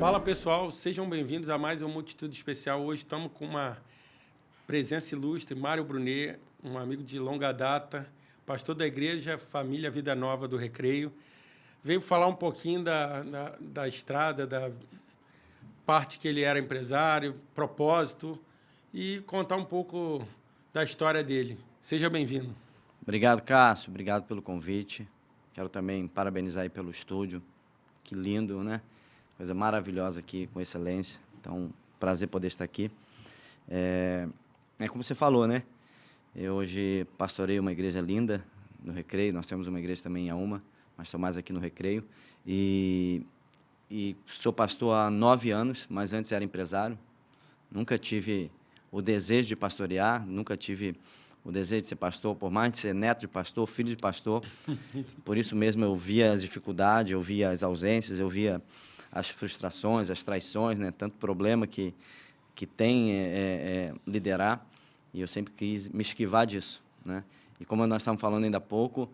Fala pessoal, sejam bem-vindos a mais um Multitude Especial. Hoje estamos com uma presença ilustre, Mário Brunet, um amigo de longa data, pastor da Igreja Família Vida Nova do Recreio. Veio falar um pouquinho da estrada, da parte que ele era empresário, propósito e contar um pouco da história dele. Seja bem-vindo. Obrigado, Cássio. Obrigado pelo convite. Quero também parabenizar aí pelo estúdio. Que lindo, né? Coisa maravilhosa aqui, com excelência. Então, prazer poder estar aqui. É como você falou, né? Eu hoje pastorei uma igreja linda no Recreio. Nós temos uma igreja também em Auma, mas estou mais aqui no Recreio. E sou pastor há 9 anos, mas antes era empresário. Nunca tive o desejo de pastorear, nunca tive o desejo de ser pastor, por mais de ser neto de pastor, filho de pastor. Por isso mesmo eu via as dificuldades, eu via as ausências, eu via as frustrações, as traições, né? Tanto problema que tem liderar, e eu sempre quis me esquivar disso, né? E como nós estávamos falando ainda há pouco,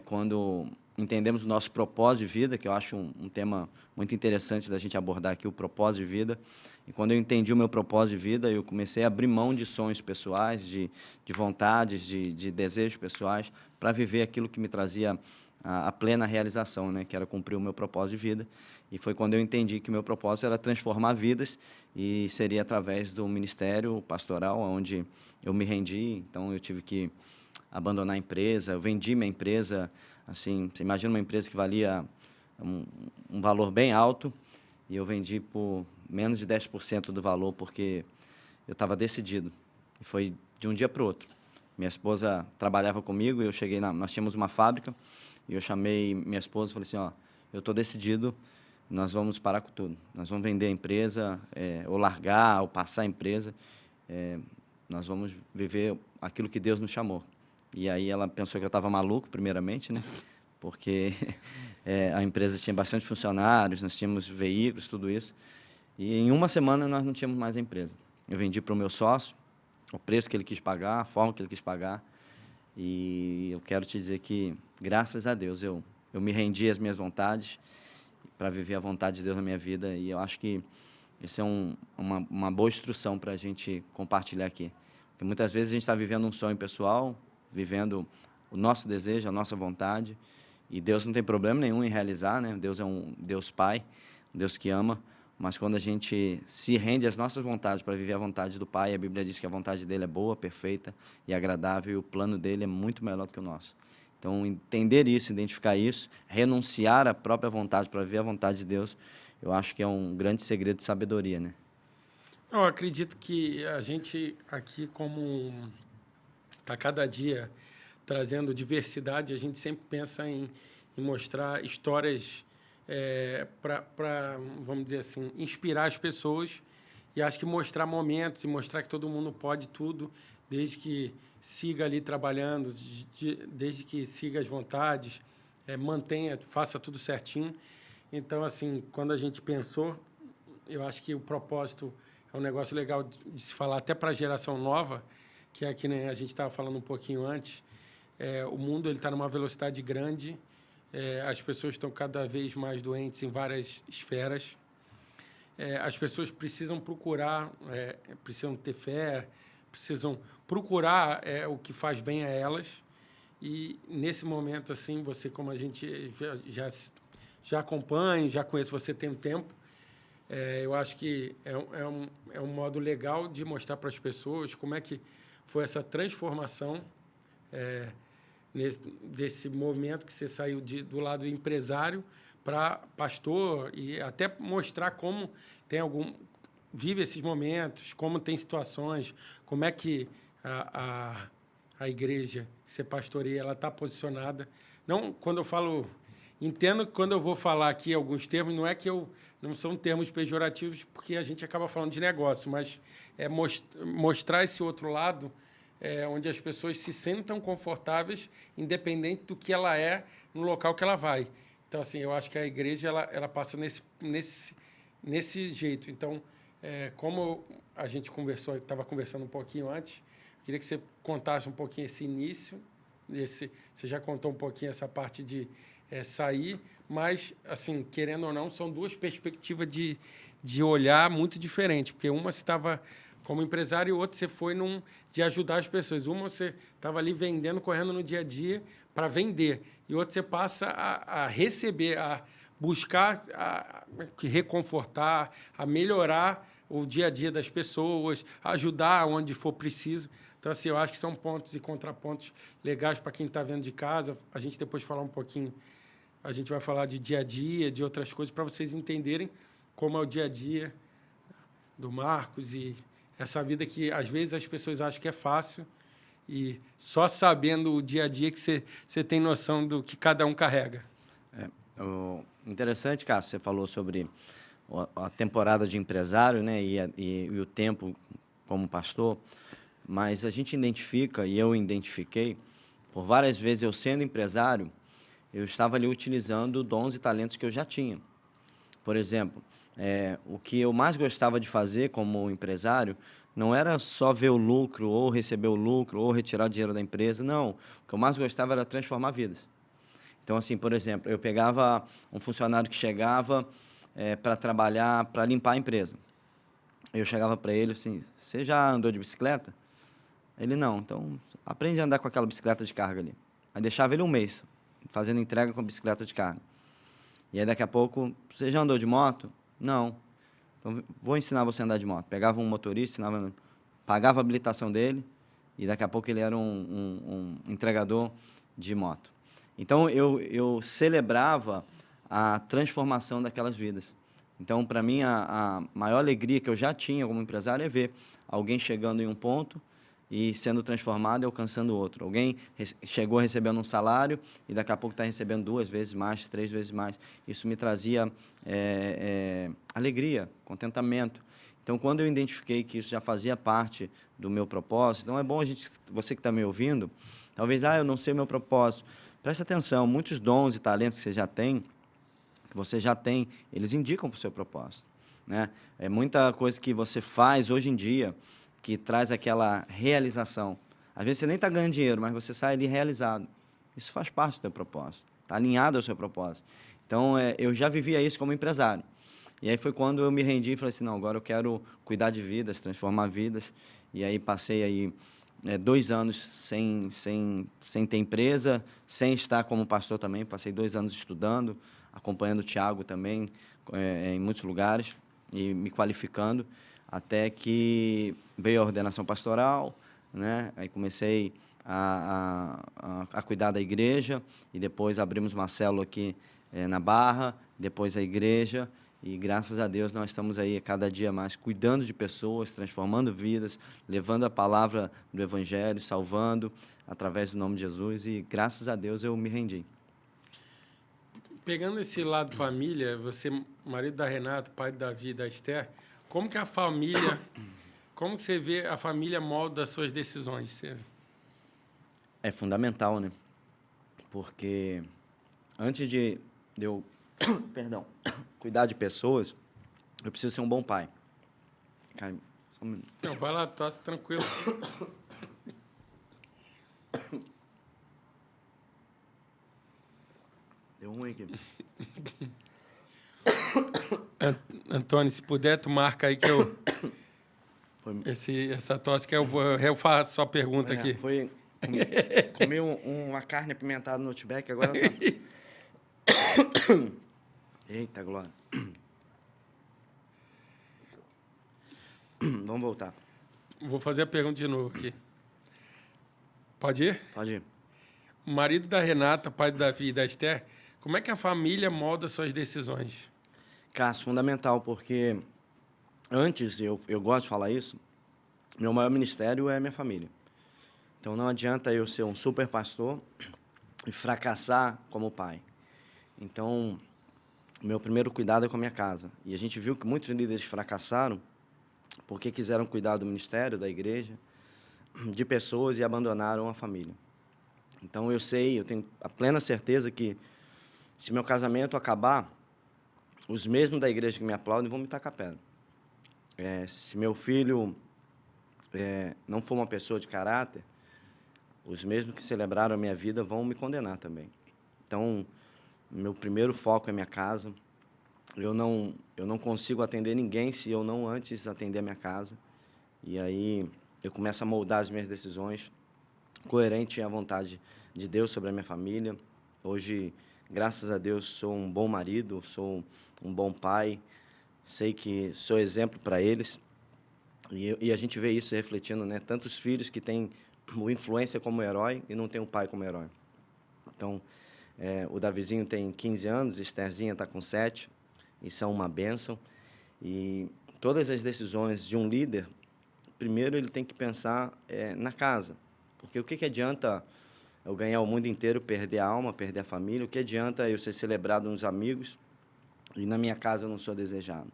quando entendemos o nosso propósito de vida, que eu acho um tema muito interessante da gente abordar aqui, o propósito de vida. E quando eu entendi o meu propósito de vida, eu comecei a abrir mão de sonhos pessoais, de vontades, de desejos pessoais, para viver aquilo que me trazia a plena realização, né? Que era cumprir o meu propósito de vida. E foi quando eu entendi que o meu propósito era transformar vidas, e seria através do ministério pastoral, onde eu me rendi. Então, eu tive que abandonar a empresa, eu vendi minha empresa. Assim, você imagina uma empresa que valia um valor bem alto, e eu vendi por menos de 10% do valor, porque eu estava decidido. E foi de um dia para o outro. Minha esposa trabalhava comigo, e eu cheguei nós tínhamos uma fábrica, e eu chamei minha esposa e falei assim, ó, eu estou decidido, nós vamos parar com tudo. Nós vamos vender a empresa, ou largar, ou passar a empresa. Nós vamos viver aquilo que Deus nos chamou. E aí ela pensou que eu estava maluco, primeiramente, né? Porque a empresa tinha bastante funcionários, nós tínhamos veículos, tudo isso. E em uma semana nós não tínhamos mais a empresa. Eu vendi para o meu sócio, o preço que ele quis pagar, a forma que ele quis pagar. E eu quero te dizer que, graças a Deus, eu me rendi às minhas vontades para viver a vontade de Deus na minha vida. E eu acho que isso é uma boa instrução para a gente compartilhar aqui. Porque muitas vezes a gente está vivendo um sonho pessoal, vivendo o nosso desejo, a nossa vontade, e Deus não tem problema nenhum em realizar, né? Deus é um Deus Pai, um Deus que ama, mas quando a gente se rende às nossas vontades para viver a vontade do Pai, a Bíblia diz que a vontade dele é boa, perfeita e agradável, e o plano dele é muito melhor do que o nosso. Então, entender isso, identificar isso, renunciar à própria vontade para viver a vontade de Deus, eu acho que é um grande segredo de sabedoria, né? Eu acredito que a gente aqui, como está cada dia trazendo diversidade, a gente sempre pensa em mostrar histórias para, vamos dizer assim, inspirar as pessoas. E acho que mostrar momentos e mostrar que todo mundo pode tudo, desde que siga ali trabalhando, desde que siga as vontades, mantenha, faça tudo certinho. Então, assim, quando a gente pensou, eu acho que o propósito é um negócio legal de se falar até para a geração nova, que é que, né, a gente estava falando um pouquinho antes. O mundo está numa velocidade grande, as pessoas estão cada vez mais doentes em várias esferas. As pessoas precisam procurar, precisam ter fé, precisam procurar o que faz bem a elas. E, nesse momento, assim, você, como a gente já acompanha, já conhece, você tem um tempo, eu acho que é um modo legal de mostrar para as pessoas como é que foi essa transformação desse movimento que você saiu do lado empresário para pastor, e até mostrar como vive esses momentos, como tem situações, como é que a igreja que você pastoreia, ela está posicionada. Não, quando eu falo, entendo que quando eu vou falar aqui alguns termos, não é que não são termos pejorativos, porque a gente acaba falando de negócio, mas é mostrar esse outro lado, onde as pessoas se sentam confortáveis, independente do que ela é no local que ela vai. Então, assim, eu acho que a igreja ela passa nesse jeito. Então, como a gente estava conversando um pouquinho antes, queria que você contasse um pouquinho esse início Você já contou um pouquinho essa parte de sair, mas, assim, querendo ou não, são duas perspectivas de olhar muito diferentes, porque uma você estava como empresário e outra você foi de ajudar as pessoas. Uma você estava ali vendendo, correndo no dia a dia para vender, e outra você passa a receber, a buscar reconfortar, a melhorar o dia a dia das pessoas, a ajudar onde for preciso. Então, assim, eu acho que são pontos e contrapontos legais para quem está vendo de casa. A gente depois falar um pouquinho, a gente vai falar de dia a dia, de outras coisas, para vocês entenderem como é o dia a dia do Marcos e essa vida que, às vezes, as pessoas acham que é fácil e só sabendo o dia a dia que você tem noção do que cada um carrega. Interessante, Cássio, você falou sobre a temporada de empresário, né, e o tempo como pastor, mas a gente identifica, e eu identifiquei, por várias vezes eu sendo empresário, eu estava ali utilizando dons e talentos que eu já tinha. Por exemplo, o que eu mais gostava de fazer como empresário não era só ver o lucro, ou receber o lucro, ou retirar dinheiro da empresa, não. O que eu mais gostava era transformar vidas. Então, assim, por exemplo, eu pegava um funcionário que chegava para trabalhar, para limpar a empresa. Eu chegava para ele assim, você já andou de bicicleta? Ele, não. Então, aprende a andar com aquela bicicleta de carga ali. Aí deixava ele um mês, fazendo entrega com a bicicleta de carga. E aí, daqui a pouco, você já andou de moto? Não. Então, vou ensinar você a andar de moto. Pegava um motorista, pagava a habilitação dele, e daqui a pouco ele era um entregador de moto. Então, eu celebrava a transformação daquelas vidas. Então, para mim, a maior alegria que eu já tinha como empresário é ver alguém chegando em um ponto e sendo transformado e alcançando outro. Alguém chegou recebendo um salário e daqui a pouco está recebendo 2 vezes mais, 3 vezes mais. Isso me trazia alegria, contentamento. Então, quando eu identifiquei que isso já fazia parte do meu propósito, então é bom você que está me ouvindo, talvez, eu não sei o meu propósito. Preste atenção, muitos dons e talentos que você já tem, eles indicam para o seu propósito, né? É muita coisa que você faz hoje em dia que traz aquela realização. Às vezes você nem está ganhando dinheiro, mas você sai ali realizado. Isso faz parte do seu propósito, está alinhado ao seu propósito. Então, eu já vivia isso como empresário. E aí foi quando eu me rendi e falei assim, não, agora eu quero cuidar de vidas, transformar vidas. E aí passei aí 2 anos sem ter empresa, sem estar como pastor também. Passei 2 anos estudando, acompanhando o Thiago também em muitos lugares e me qualificando, até que veio a ordenação pastoral, né? Aí comecei a cuidar da igreja e depois abrimos uma célula aqui na Barra, depois a igreja. E, graças a Deus, nós estamos aí cada dia mais cuidando de pessoas, transformando vidas, levando a palavra do Evangelho, salvando através do nome de Jesus. E, graças a Deus, eu me rendi. Pegando esse lado família, você, marido da Renata, pai da Davi e da Esther, como que a família, como que você vê a família molda as suas decisões? É fundamental, né? Porque antes de eu cuidar de pessoas, eu preciso ser um bom pai. Só um minuto. Não, vai lá, tosse tranquilo. Deu ruim aqui. Antônio, se puder, tu marca aí que eu... Essa tosse que eu faço só a pergunta aqui. Comi uma carne apimentada no Outback, agora tá... Eita, glória. Vamos voltar. Vou fazer a pergunta de novo aqui. Pode ir? Pode ir. O marido da Renata, pai do Davi e da Esther, como é que a família molda suas decisões? Cássio, fundamental, porque antes, eu gosto de falar isso, meu maior ministério é minha família. Então, não adianta eu ser um super pastor e fracassar como pai. Então, meu primeiro cuidado é com a minha casa. E a gente viu que muitos líderes fracassaram porque quiseram cuidar do ministério, da igreja, de pessoas e abandonaram a família. Então, eu tenho a plena certeza que se meu casamento acabar, os mesmos da igreja que me aplaudem vão me tacar pedra. Se meu filho não for uma pessoa de caráter, os mesmos que celebraram a minha vida vão me condenar também. Então, meu primeiro foco é minha casa. Eu não consigo atender ninguém se eu não antes atender a minha casa. E aí eu começo a moldar as minhas decisões, coerente à vontade de Deus sobre a minha família. Hoje, graças a Deus, sou um bom marido, sou um bom pai, sei que sou exemplo para eles. E a gente vê isso refletindo, né? Tantos filhos que têm o influência como herói e não tem o pai como herói. Então, o Davizinho tem 15 anos, Estherzinha está com 7, e são uma bênção. E todas as decisões de um líder, primeiro ele tem que pensar na casa. Porque o que adianta eu ganhar o mundo inteiro, perder a alma, perder a família? O que adianta eu ser celebrado nos amigos e na minha casa eu não sou desejado?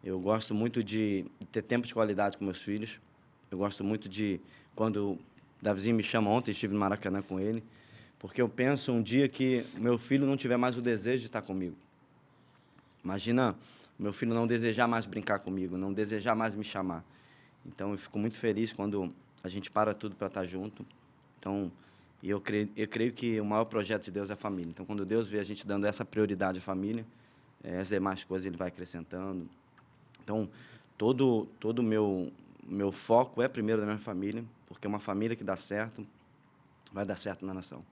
Eu gosto muito de ter tempo de qualidade com meus filhos. Eu gosto muito de, quando o Davizinho me chama, ontem estive no Maracanã com ele, porque eu penso um dia que meu filho não tiver mais o desejo de estar comigo. Imagina meu filho não desejar mais brincar comigo, não desejar mais me chamar. Então, eu fico muito feliz quando a gente para tudo para estar junto. Então, eu creio que o maior projeto de Deus é a família. Então, quando Deus vê a gente dando essa prioridade à família, as demais coisas Ele vai acrescentando. Então, todo o meu foco é primeiro da minha família, porque uma família que dá certo, vai dar certo na nação.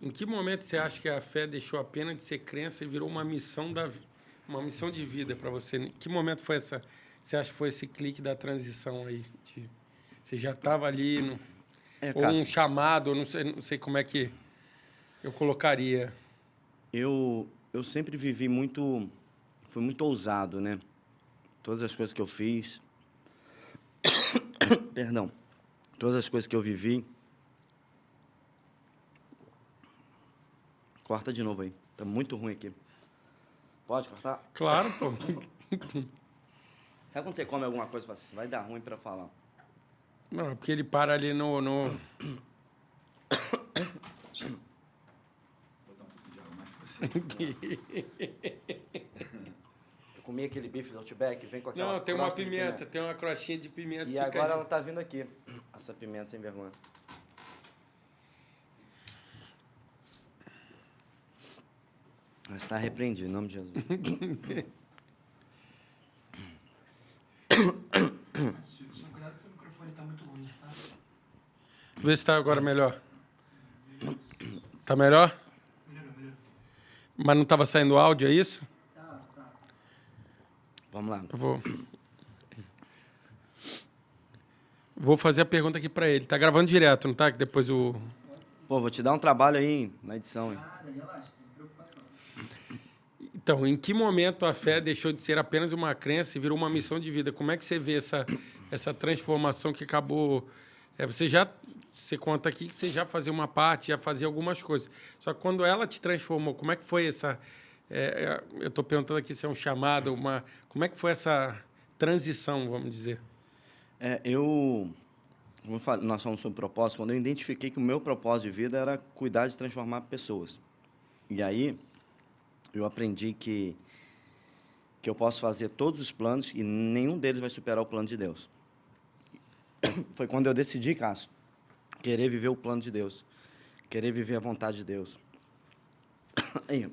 Em que momento você acha que a fé deixou apenas de ser crença e virou uma missão de vida para você? Em que momento foi essa? Você acha que foi esse clique da transição aí? Você já estava ali, ou um chamado, não sei como é que eu colocaria. Eu sempre vivi fui muito ousado, né? Todas as coisas que eu fiz, perdão, todas as coisas que eu vivi. Corta de novo aí, tá muito ruim aqui. Pode cortar? Claro, pô. Sabe quando você come alguma coisa e fala assim, vai dar ruim para falar? Não, é porque ele para ali no... Vou botar um pouquinho de água mais pra você. Eu comi aquele bife do Outback, vem com aquela Não, tem uma crosta de pimenta, tem uma crostinha de pimenta. E agora ela tá vindo aqui, essa pimenta sem vergonha. Mas está repreendido, em nome de Jesus. Cuidado que seu microfone está muito longe, tá? Vê se está agora melhor. Tá melhor? Melhorou. Mas não estava saindo áudio, é isso? Tá. Vamos lá. Eu vou fazer a pergunta aqui para ele. Tá gravando direto, não tá? Que depois o... Pô, vou te dar um trabalho aí na edição, hein? Nada, relaxa, sem preocupação. Então, em que momento a fé deixou de ser apenas uma crença e virou uma missão de vida? Como é que você vê essa transformação que acabou... Você conta aqui que você já fazia uma parte, já fazia algumas coisas. Só que quando ela te transformou, como é que foi essa... eu estou perguntando aqui se é um chamado, como é que foi essa transição, vamos dizer? Como eu falei, nós falamos sobre propósito, quando eu identifiquei que o meu propósito de vida era cuidar de transformar pessoas. E aí, eu aprendi que eu posso fazer todos os planos e nenhum deles vai superar o plano de Deus. Foi quando eu decidi, Cássio, querer viver o plano de Deus, querer viver a vontade de Deus. Aí,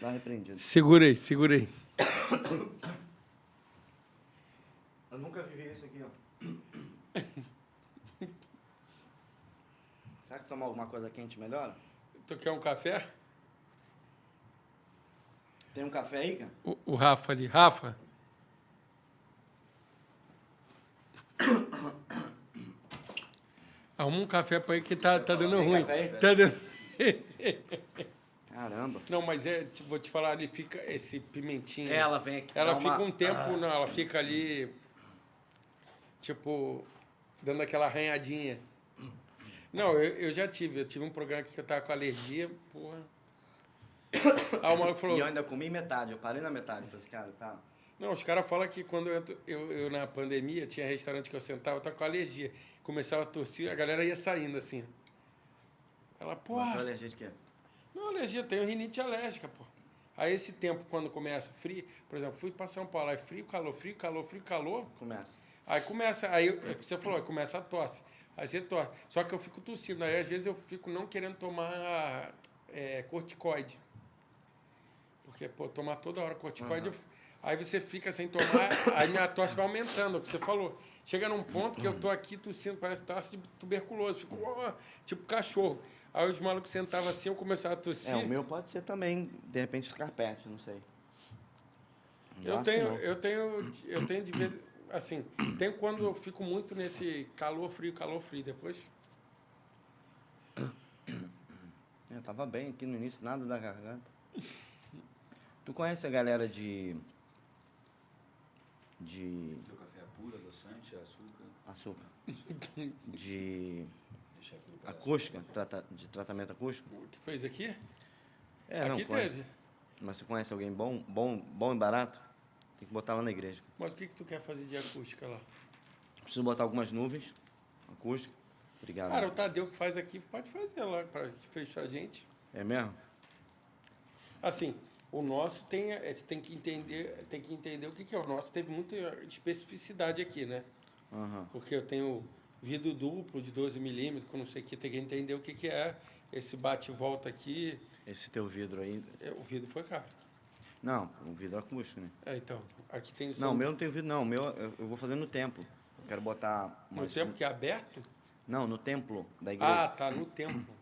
dá uma repreendida. Segura aí. Eu nunca vivi isso aqui, ó. Será que se tomar alguma coisa quente melhora? Tu quer um café? Tem um café aí, cara? O Rafa ali. Rafa? Arruma um café para aí que tá dando Tem ruim. café aí? Tá dando... Caramba. Não, mas vou te falar, ali fica esse pimentinho. Ela vem aqui. Ela fica um tempo, não, ela fica ali, tipo, dando aquela arranhadinha. Não, eu tive um programa aqui que eu tava com alergia, porra. Aí o maluco falou... E eu ainda comi metade, eu parei na metade. Falei assim, cara, tá... Não, os caras falam que quando eu na pandemia, tinha restaurante que eu sentava, eu tava com alergia. Começava a tossir, a galera ia saindo assim. Ela, porra... Mas alergia de quê? Não, alergia, tenho rinite alérgica, pô. Aí esse tempo, quando começa frio, por exemplo, fui para São Paulo, é frio, calor. Começa. Aí começa, você falou, aí começa a tosse. Aí você tosse. Só que eu fico tossindo. Aí às vezes eu fico não querendo tomar corticoide. Porque, pô, tomar toda hora corticoide, aí você fica sem tomar, aí minha tosse vai aumentando, é o que você falou. Chega num ponto que eu tô aqui tossindo, parece tosse de tuberculose. Fico, tipo cachorro. Aí os malucos sentavam assim, eu começava a tossir. O meu pode ser também, de repente, os carpetes, não sei. Eu tenho de vez, assim, tem quando eu fico muito nesse calor, frio, depois... Eu tava bem aqui no início, nada da garganta. Tu conhece a galera de Teu café é puro, adoçante, açúcar. de Deixa aqui o acústica, de tratamento acústico? O que fez aqui? Não Aqui conhece. teve. Mas você conhece alguém bom e barato? Tem que botar lá na igreja. Mas o que tu quer fazer de acústica lá? Preciso botar algumas nuvens, acústica. Obrigado. Cara, o Tadeu que faz aqui, pode fazer lá, para fechar a gente. É mesmo? Assim, o nosso você tem que entender o que é. O nosso teve muita especificidade aqui, né? Aham. Porque eu tenho vidro duplo de 12 milímetros, que eu não sei o que, tem que entender o que é. Esse bate e volta aqui, Esse teu vidro aí... o vidro foi caro. Não, o vidro acústico, né? Então, aqui tem o Não, o meu não tem vidro, não. O meu eu vou fazer no templo. Eu quero botar... No tempo que é aberto? Não, no templo da igreja. Ah, tá, no templo.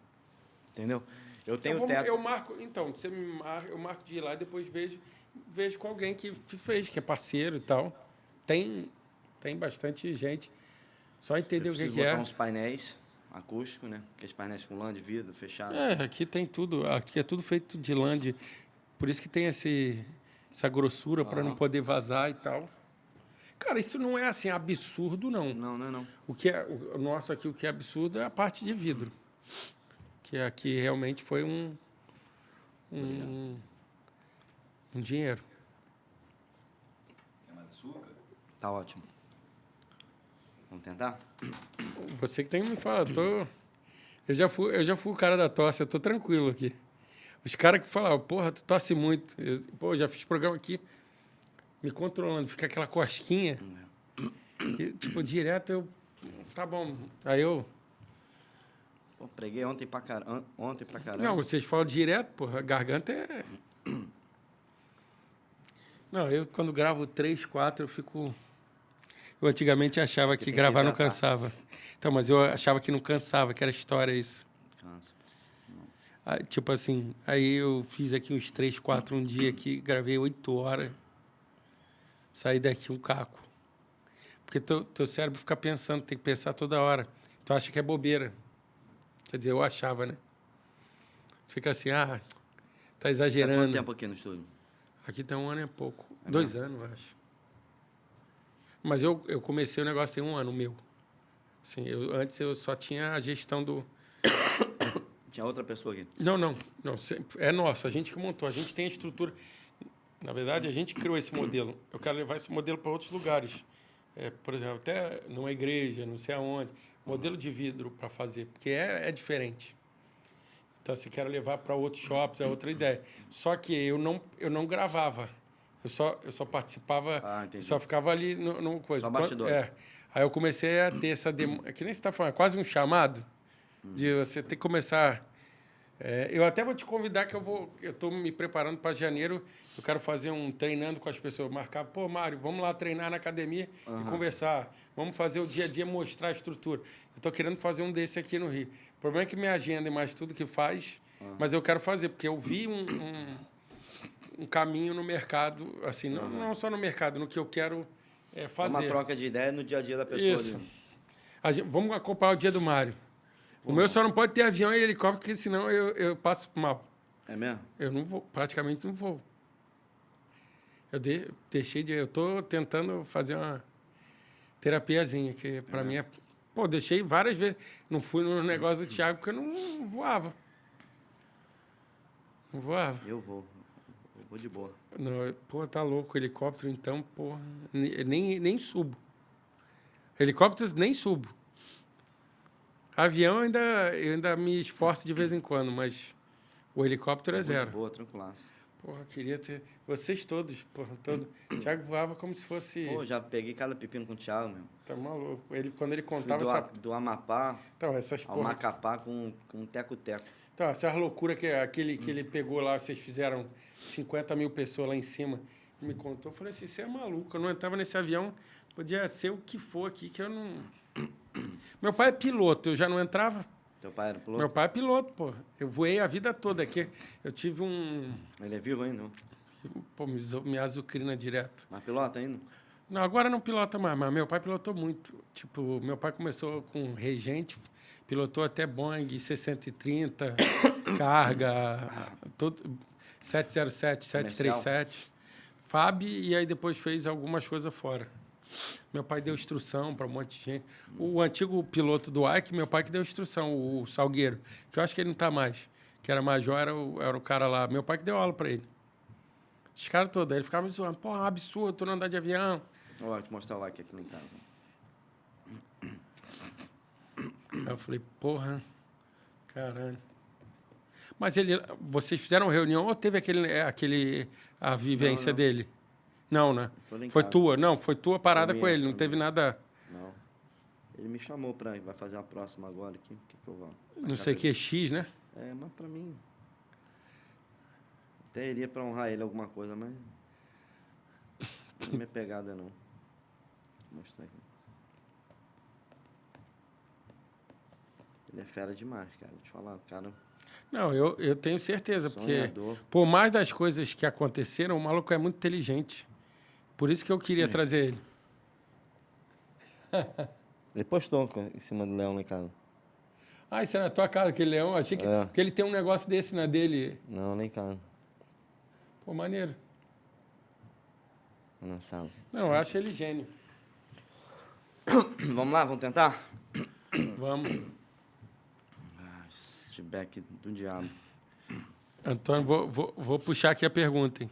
Entendeu? Eu tenho Então, teto... eu marco, então, você me marca, eu marco de ir lá e depois vejo com alguém que fez, que é parceiro e tal. Tem bastante gente. Só entender Eu o que preciso botar é. uns painéis acústicos, né? Aqueles painéis com lã de vidro fechado. Aqui tem tudo. Aqui é tudo feito de lã. Por isso que tem essa grossura para não poder vazar e tal. Cara, isso não é assim absurdo, não. Não, não é não. O nosso aqui, o que é absurdo é a parte de vidro. Que aqui realmente foi um dinheiro. É mais açúcar? Tá ótimo. Vamos tentar? Você que tem que me falar. Eu já fui o cara da tosse, eu tô tranquilo aqui. Os caras que falavam, porra, tu tosse muito. Eu já fiz programa aqui me controlando, fica aquela cosquinha. E, tipo, direto eu... Tá bom. Aí eu... Pô, preguei ontem pra caramba. Não, vocês falam direto, porra, a garganta é... Não, eu quando gravo 3, 4, eu fico... Eu antigamente achava que tem que gravar não hidratar. cansava. Então, mas eu achava que não cansava, que era história isso. Cansa. Aí, tipo assim, aí eu fiz aqui uns 3, 4 um dia aqui, gravei 8 horas. Saí daqui um caco. Porque teu cérebro fica pensando, tem que pensar toda hora. Tu acha que é bobeira. Quer dizer, eu achava, né? Fica assim, tá Tá exagerando. quanto tempo aqui no estúdio? Aqui tem 1 ano e pouco. É 2 mesmo? anos, eu acho. Mas eu comecei o negócio tem 1 ano, o meu. Assim, antes eu só tinha a gestão do... Tinha outra pessoa aqui. Não. É nosso, a gente que montou. A gente tem a estrutura... Na verdade, a gente criou esse modelo. Eu quero levar esse modelo para outros lugares. Por exemplo, até numa igreja, não sei aonde. Modelo de vidro para fazer, porque é diferente. Então, se quero levar para outros shops, é outra ideia. Só que eu não gravava. Eu só participava, Entendi. só ficava ali no coisa. Só bastidor. Aí eu comecei a ter essa demanda. Que nem você está falando, é quase um chamado de você ter que começar. Eu até vou te convidar que eu estou me preparando para janeiro. Eu quero fazer um treinando com as pessoas. Marcar, pô, Mário, vamos lá treinar na academia e conversar. Vamos fazer o dia a dia, mostrar a estrutura. Eu estou querendo fazer um desse aqui no Rio. O problema é que minha agenda é mais tudo que faz, mas eu quero fazer, porque eu vi um caminho no mercado, assim, não só no mercado, no que eu quero fazer. Uma troca de ideia no dia a dia da pessoa. Isso. Ali. Vamos acompanhar o dia do Mário. O meu só não pode ter avião e helicóptero, porque senão eu passo mal. É mesmo? Eu não vou, praticamente não vou. Eu estou tentando fazer uma terapiazinha, que para mim é... Pô, deixei várias vezes. Não fui no negócio do Thiago, porque eu não voava. Não voava. Eu vou de boa. Não, pô, tá louco. Helicóptero, então, pô, nem subo. Helicópteros, nem subo. Avião, eu ainda me esforço de vez em quando, mas o helicóptero é Eu vou zero. de boa, tranquilaço. Porra, queria ter... Vocês todos, porra, todo... O Thiago voava como se fosse... Pô, já peguei cada pepino com o Thiago, meu. Tá maluco. Quando ele Fui contava... do Amapá Então, essas ao porra... Macapá com teco-teco. Então, essas loucuras que ele pegou lá, vocês fizeram 50 mil pessoas lá em cima, me contou, eu falei assim, você é maluco, eu não entrava nesse avião, podia ser o que for aqui, que eu não... Meu pai é piloto, eu já não entrava. Teu pai era piloto? Meu pai é piloto, pô. Eu voei a vida toda aqui. Eu tive Ele é vivo ainda? Não? Pô, me azucrina direto. Mas pilota ainda? Não, agora não pilota mais, mas meu pai pilotou muito. Tipo, meu pai começou com Regente, pilotou até Boeing 630, carga, todo, 707, 737, FAB, e aí depois fez algumas coisas fora. Meu pai deu instrução para um monte de gente. O antigo piloto do Ike, meu pai que deu instrução, o Salgueiro, que eu acho que ele não está mais, que era major, era o cara lá. Meu pai que deu aula para ele. Os caras todos. Aí ele ficava me zoando. Pô, é um absurdo, tu não andar de avião. Vou te mostrar o Ike aqui em casa. Aí eu falei, porra, caralho. Mas vocês fizeram reunião ou teve a vivência Não. dele? Não, né? Foi tua? Não, foi tua parada Foi com minha, ele, não foi teve minha. nada... Não. Ele me chamou vai fazer a próxima agora aqui. O que eu vou? Não sei o que, X, né? É, mas pra mim... Até iria pra honrar ele alguma coisa, mas... Não é minha pegada, não. Vou mostrar aqui. Ele é fera demais, cara. Vou te falar, o cara... Não, eu tenho certeza, Sonhador. porque por mais das coisas que aconteceram, o maluco é muito inteligente. Por isso que eu queria trazer ele. Ele postou em cima do leão lá em casa. Ah, isso é na tua casa, aquele leão? Achei que... É. Porque ele tem um negócio desse na dele. Não, nem em casa. Pô, maneiro. Na sala. Não, eu acho ele gênio. Vamos lá, vamos tentar? Vamos. Este back do diabo. Antônio, vou puxar aqui a pergunta, hein?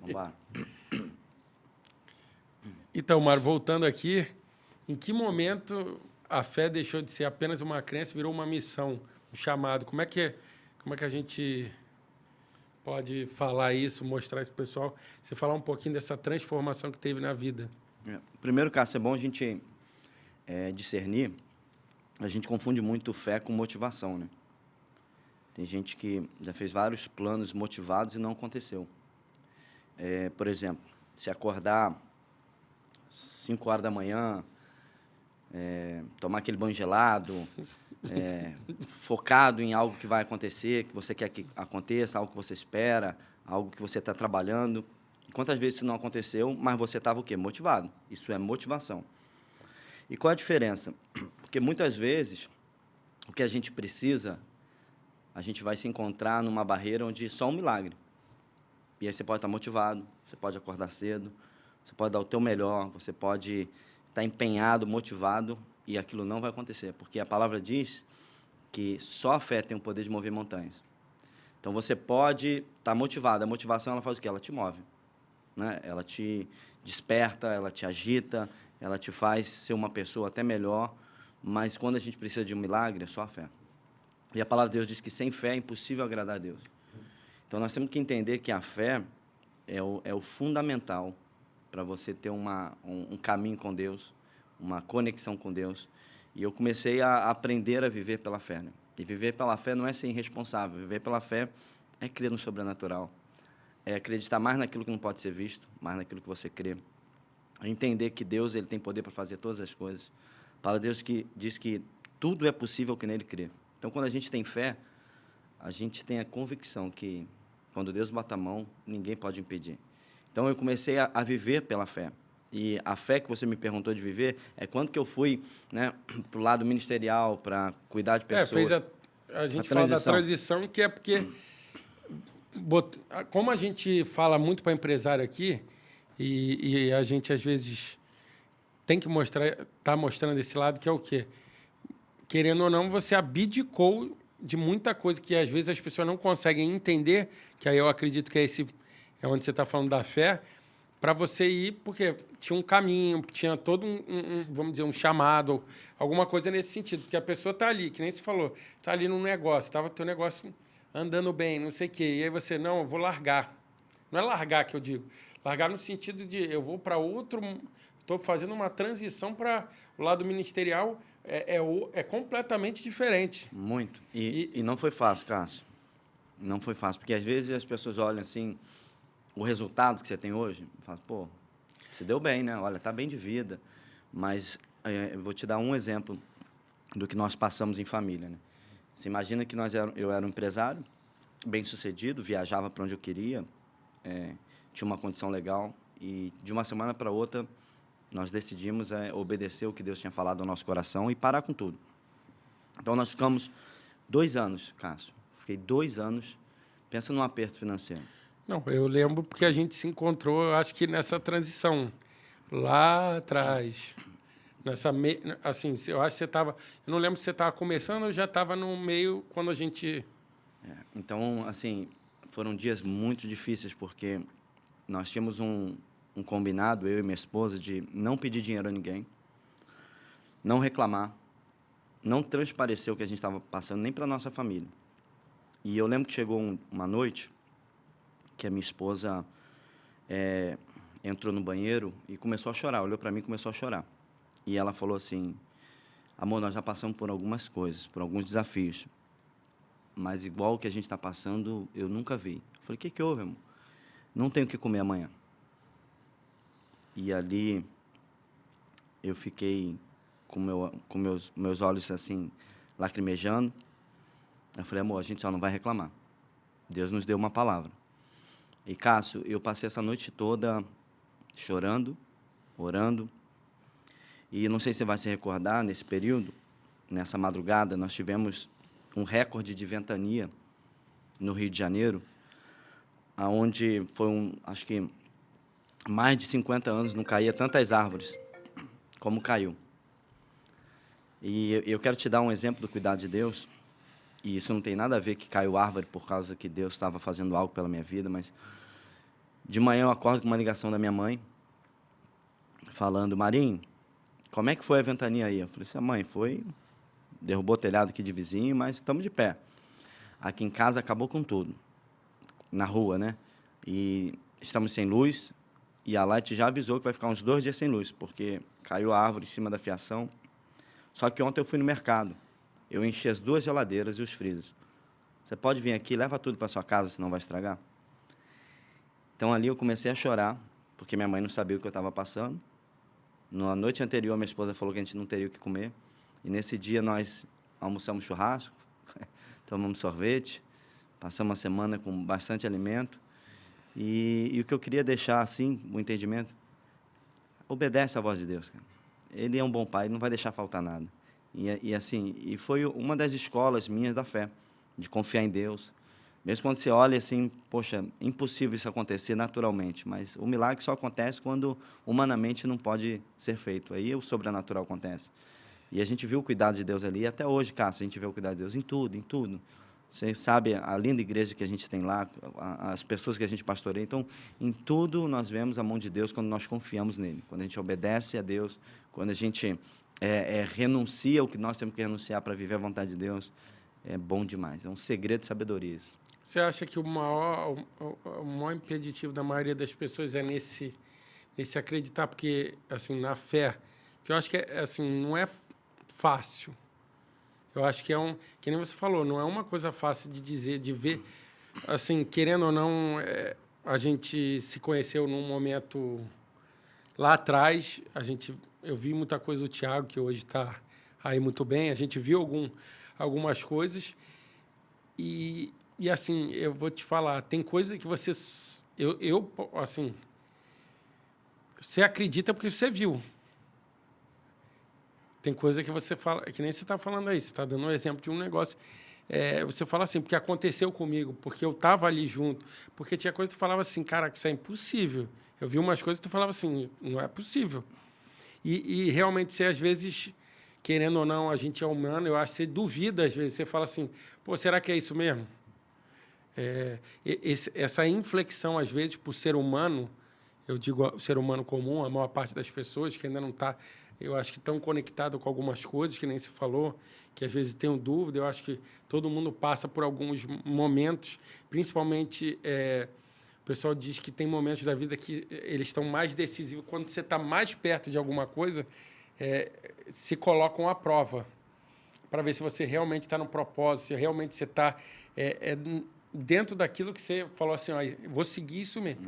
Vamos lá. Então, Mário, voltando aqui, em que momento a fé deixou de ser apenas uma crença e virou uma missão, um chamado? Como é que a gente pode falar isso, mostrar isso para o pessoal? Você falar um pouquinho dessa transformação que teve na vida. Primeiro, Cássio, é bom a gente discernir. A gente confunde muito fé com motivação, né? Tem gente que já fez vários planos motivados e não aconteceu. Por exemplo, se acordar 5 horas da manhã, tomar aquele banho gelado, focado em algo que vai acontecer, que você quer que aconteça, algo que você espera, algo que você está trabalhando. Quantas vezes isso não aconteceu, mas você estava o quê? Motivado. Isso é motivação. E qual a diferença? Porque muitas vezes o que a gente precisa, a gente vai se encontrar numa barreira onde só um milagre. E aí você pode estar motivado, você pode acordar cedo, você pode dar o teu melhor, você pode estar empenhado, motivado, e aquilo não vai acontecer, porque a palavra diz que só a fé tem o poder de mover montanhas. Então, você pode estar motivado. A motivação, ela faz o quê? Ela te move, né? Ela te desperta, ela te agita, ela te faz ser uma pessoa até melhor, mas quando a gente precisa de um milagre, é só a fé. E a palavra de Deus diz que sem fé é impossível agradar a Deus. Então, nós temos que entender que a fé é o fundamental para você ter um caminho com Deus, uma conexão com Deus. E eu comecei a aprender a viver pela fé, né? E viver pela fé não é ser irresponsável. Viver pela fé é crer no sobrenatural. É acreditar mais naquilo que não pode ser visto, mais naquilo que você crê. É entender que Deus ele tem poder para fazer todas as coisas. A palavra de Deus diz que tudo é possível que nele crê. Então, quando a gente tem fé, a gente tem a convicção que, quando Deus bota a mão, ninguém pode impedir. Então, eu comecei a viver pela fé. E a fé que você me perguntou de viver é quando que eu fui, né, para o lado ministerial, para cuidar de pessoas. A gente fala da transição, que é porque, como a gente fala muito para empresário aqui, e a gente, às vezes, tem que tá mostrando esse lado, que é o quê? Querendo ou não, você abdicou de muita coisa que, às vezes, as pessoas não conseguem entender, que aí eu acredito que é onde você está falando da fé, para você ir, porque tinha um caminho, tinha todo vamos dizer, um chamado, alguma coisa nesse sentido. Porque a pessoa está ali, que nem você falou, está ali num negócio, estava teu negócio andando bem, não sei o quê. E aí você, não, eu vou largar. Não é largar que eu digo. Largar no sentido de eu vou para outro... Estou fazendo uma transição para o lado ministerial, é completamente diferente. Muito. E não foi fácil, Cássio. Não foi fácil, porque às vezes as pessoas olham assim, o resultado que você tem hoje, e falam, pô, você deu bem, né? Olha, tá bem de vida. Mas eu vou te dar um exemplo do que nós passamos em família, né? Você imagina que eu era um empresário, bem-sucedido, viajava para onde eu queria, tinha uma condição legal, e de uma semana para outra nós decidimos obedecer o que Deus tinha falado ao nosso coração e parar com tudo. Então, nós ficamos 2 anos, Cássio. Fiquei 2 anos, pensa num aperto financeiro. Não, eu lembro porque a gente se encontrou, eu acho que nessa transição, lá atrás. Assim, eu acho que você estava... Eu não lembro se você estava começando ou já estava no meio quando a gente... Então, assim, foram dias muito difíceis, porque nós tínhamos um combinado, eu e minha esposa, de não pedir dinheiro a ninguém, não reclamar, não transparecer o que a gente estava passando, nem para a nossa família. E eu lembro que chegou uma noite que a minha esposa entrou no banheiro e começou a chorar, olhou para mim e começou a chorar. E ela falou assim, amor, nós já passamos por algumas coisas, por alguns desafios, mas igual o que a gente está passando, eu nunca vi. Eu falei, o que houve, amor? Não tenho o que comer amanhã. E ali eu fiquei com meus olhos assim, lacrimejando. Eu falei, amor, a gente só não vai reclamar. Deus nos deu uma palavra. E, Cássio, eu passei essa noite toda chorando, orando. E não sei se você vai se recordar, nesse período, nessa madrugada, nós tivemos um recorde de ventania no Rio de Janeiro, onde foi acho que mais de 50 anos não caía tantas árvores como caiu. E eu quero te dar um exemplo do cuidado de Deus, e isso não tem nada a ver que caiu árvore por causa que Deus estava fazendo algo pela minha vida, mas de manhã eu acordo com uma ligação da minha mãe, falando, Marinho, como é que foi a ventania aí? Eu falei assim, mãe, derrubou o telhado aqui de vizinho, mas estamos de pé. Aqui em casa acabou com tudo, na rua, né? E estamos sem luz, e a Light já avisou que vai ficar uns 2 dias sem luz, porque caiu a árvore em cima da fiação. Só que ontem eu fui no mercado, eu enchi as 2 geladeiras e os freezers. Você pode vir aqui, leva tudo para sua casa, senão vai estragar? Então, ali eu comecei a chorar, porque minha mãe não sabia o que eu estava passando. Na noite anterior, minha esposa falou que a gente não teria o que comer. E nesse dia, nós almoçamos churrasco, tomamos sorvete, passamos uma semana com bastante alimento. E o que eu queria deixar, assim, o entendimento, obedece à voz de Deus, cara. Ele é um bom pai, ele não vai deixar faltar nada. E foi uma das escolas minhas da fé, de confiar em Deus. Mesmo quando você olha assim, poxa, impossível isso acontecer naturalmente, mas o milagre só acontece quando humanamente não pode ser feito. Aí o sobrenatural acontece. E a gente viu o cuidado de Deus ali, e até hoje, Cássio, a gente vê o cuidado de Deus em tudo, em tudo. Você sabe a linda igreja que a gente tem lá, as pessoas que a gente pastoreia. Então, em tudo nós vemos a mão de Deus quando nós confiamos nele. Quando a gente obedece a Deus, quando a gente renuncia o que nós temos que renunciar para viver a vontade de Deus, é bom demais. É um segredo de sabedoria isso. Você acha que o maior impeditivo da maioria das pessoas é nesse acreditar? Porque, assim, na fé, que eu acho que assim, não é fácil. Eu acho que que nem você falou, não é uma coisa fácil de dizer, de ver, assim, querendo ou não, a gente se conheceu num momento lá atrás, eu vi muita coisa do Thiago, que hoje está aí muito bem, a gente viu algumas coisas, e assim, eu vou te falar, tem coisa que você, assim, você acredita porque você viu. Tem coisa que você fala, que nem você está falando aí, você está dando um exemplo de um negócio. Você fala assim, porque aconteceu comigo, porque eu estava ali junto. Porque tinha coisa que tu falava assim, cara, isso é impossível. Eu vi umas coisas que tu falava assim, não é possível. E realmente, você às vezes, querendo ou não, a gente é humano, eu acho que você duvida às vezes. Você fala assim, pô, será que é isso mesmo? Essa inflexão, às vezes, por ser humano, eu digo o ser humano comum, a maior parte das pessoas que ainda não está, eu acho que tão conectado com algumas coisas, que nem se falou, que às vezes tem dúvida. Eu acho que todo mundo passa por alguns momentos, principalmente o pessoal diz que tem momentos da vida que eles estão mais decisivos. Quando você está mais perto de alguma coisa, se colocam à prova para ver se você realmente está no propósito, se realmente você está dentro daquilo que você falou assim, ó, vou seguir isso mesmo.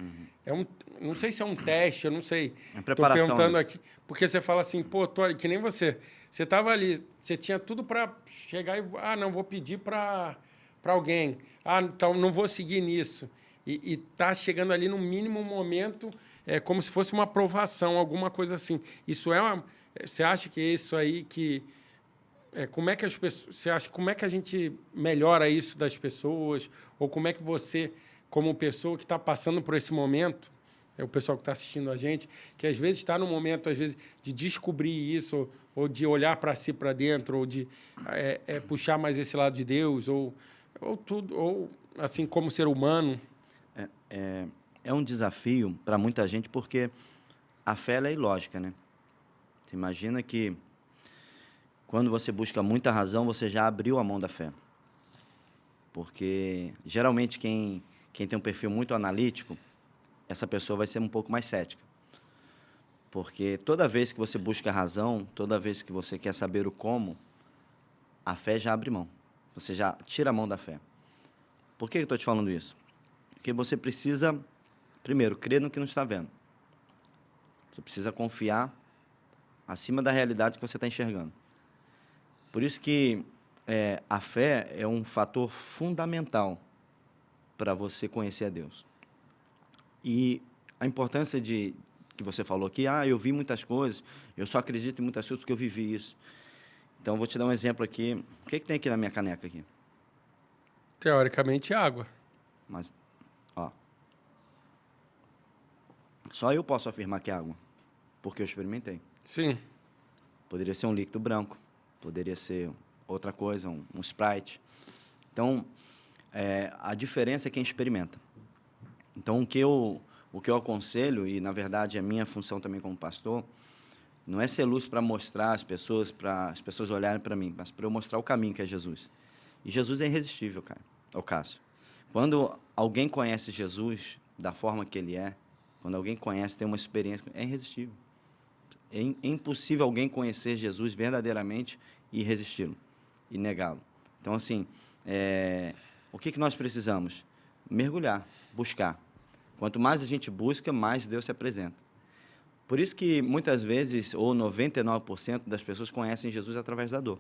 Não sei se é um teste, eu não sei. Estou perguntando aqui, porque você fala assim, pô, Tori, que nem você. Você estava ali, você tinha tudo para chegar e, não, vou pedir para alguém. Então não vou seguir nisso. E tá chegando ali no mínimo momento, como se fosse uma aprovação, alguma coisa assim. Isso você acha que é isso aí que... como é que as pessoas, você acha, como é que a gente melhora isso das pessoas? Ou como é que você, como pessoa que está passando por esse momento, o pessoal que está assistindo a gente, que às vezes está no momento, às vezes, de descobrir isso, ou de olhar para si, para dentro, ou de puxar mais esse lado de Deus, ou tudo, ou assim como ser humano. É um desafio para muita gente, porque a fé ela é ilógica, né? Você imagina que quando você busca muita razão, você já abriu a mão da fé. Porque, geralmente, quem tem um perfil muito analítico, essa pessoa vai ser um pouco mais cética. Porque toda vez que você busca razão, toda vez que você quer saber o como, a fé já abre mão. Você já tira a mão da fé. Por que eu estou te falando isso? Porque você precisa, primeiro, crer no que não está vendo. Você precisa confiar acima da realidade que você está enxergando. Por isso que a fé é um fator fundamental para você conhecer a Deus. E a importância que você falou aqui, eu vi muitas coisas, eu só acredito em muitas coisas porque eu vivi isso. Então, vou te dar um exemplo aqui. O que tem aqui na minha caneca aqui? Teoricamente, água. Mas, só eu posso afirmar que é água, porque eu experimentei. Sim. Poderia ser um líquido branco, poderia ser outra coisa, um Sprite. Então, a diferença é quem experimenta. Então, o que eu aconselho, e, na verdade, a minha função também como pastor, não é ser luz para mostrar para as pessoas olharem para mim, mas para eu mostrar o caminho que é Jesus. E Jesus é irresistível, cara, Cássio. Quando alguém conhece Jesus da forma que ele é, quando alguém conhece, tem uma experiência, é irresistível. É impossível alguém conhecer Jesus verdadeiramente e resisti-lo, e negá-lo. Então, assim, o que nós precisamos? Mergulhar, buscar. Quanto mais a gente busca, mais Deus se apresenta. Por isso que, muitas vezes, ou 99% das pessoas conhecem Jesus através da dor.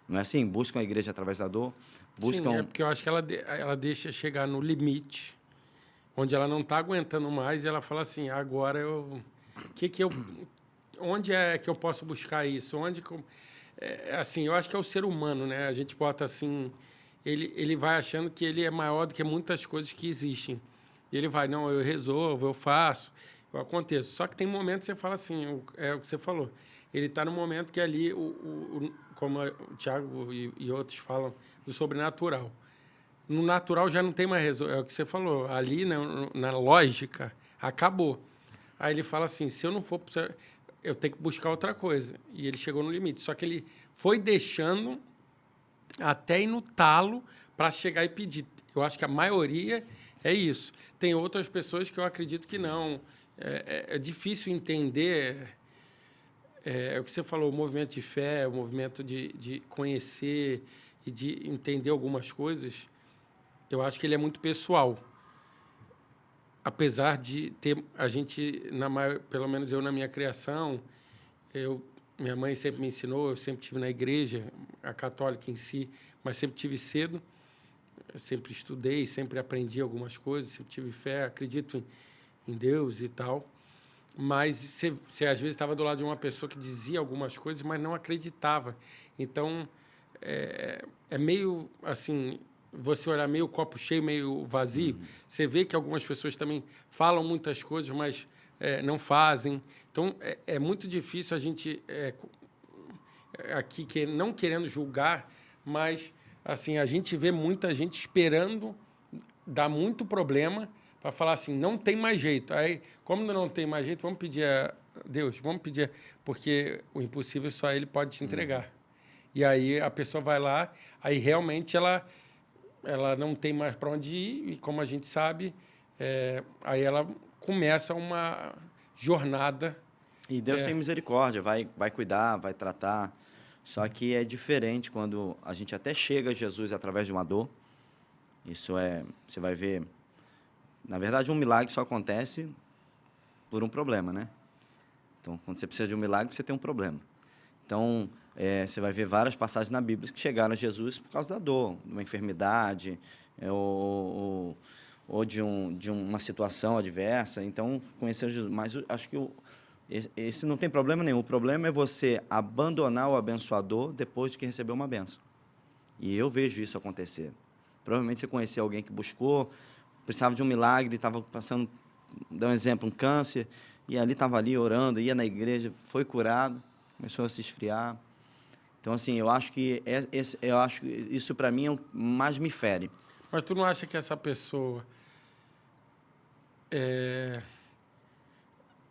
Não é assim? Buscam a igreja através da dor, buscam... Sim, porque eu acho que ela deixa chegar no limite, onde ela não está aguentando mais, e ela fala assim, agora onde é que eu posso buscar isso? Assim, eu acho que é o ser humano, né? A gente bota assim, ele vai achando que ele é maior do que muitas coisas que existem. E ele vai, não, eu resolvo, eu faço, eu aconteço. Só que tem momentos que você fala assim, é o que você falou. Ele está no momento que ali, como o Tiago e outros falam, do sobrenatural. No natural já não tem mais resolução, é o que você falou. Ali, na lógica, acabou. Aí ele fala assim, se eu não for... eu tenho que buscar outra coisa. E ele chegou no limite. Só que ele foi deixando até ir no talo para chegar e pedir. Eu acho que a maioria é isso. Tem outras pessoas que eu acredito que não. É difícil entender... o que você falou, o movimento de fé, o movimento de conhecer e de entender algumas coisas, eu acho que ele é muito pessoal. Apesar de ter a gente, pelo menos eu na minha criação, minha mãe sempre me ensinou, eu sempre tive na igreja, a católica em si, mas sempre tive cedo, sempre estudei, sempre aprendi algumas coisas, sempre tive fé, acredito em Deus e tal. Mas você às vezes estava do lado de uma pessoa que dizia algumas coisas, mas não acreditava. Então, é meio assim, você olhar meio copo cheio, meio vazio. Você vê que algumas pessoas também falam muitas coisas, mas não fazem. Então, é muito difícil a gente, aqui, não querendo julgar, mas assim, a gente vê muita gente esperando dar muito problema para falar assim, não tem mais jeito. Aí, como não tem mais jeito, vamos pedir a Deus, vamos pedir, porque o impossível só Ele pode te entregar. E aí a pessoa vai lá, aí realmente ela não tem mais para onde ir, e como a gente sabe, aí ela começa uma jornada. E Deus tem misericórdia, vai cuidar, vai tratar. Só que é diferente quando a gente até chega a Jesus através de uma dor. Você vai ver, na verdade, um milagre só acontece por um problema, né? Então, quando você precisa de um milagre, você tem um problema. Então, você vai ver várias passagens na Bíblia que chegaram a Jesus por causa da dor, de uma enfermidade, ou de uma situação adversa. Então, conhecer Jesus. Mas acho que esse não tem problema nenhum. O problema é você abandonar o abençoador depois de que recebeu uma benção. E eu vejo isso acontecer. Provavelmente você conheceu alguém que buscou, precisava de um milagre, estava passando, dá um exemplo, um câncer, e ali estava ali orando, ia na igreja, foi curado, começou a se esfriar. Então, assim, eu acho que isso, para mim, é o que mais me fere. Mas tu não acha que essa pessoa,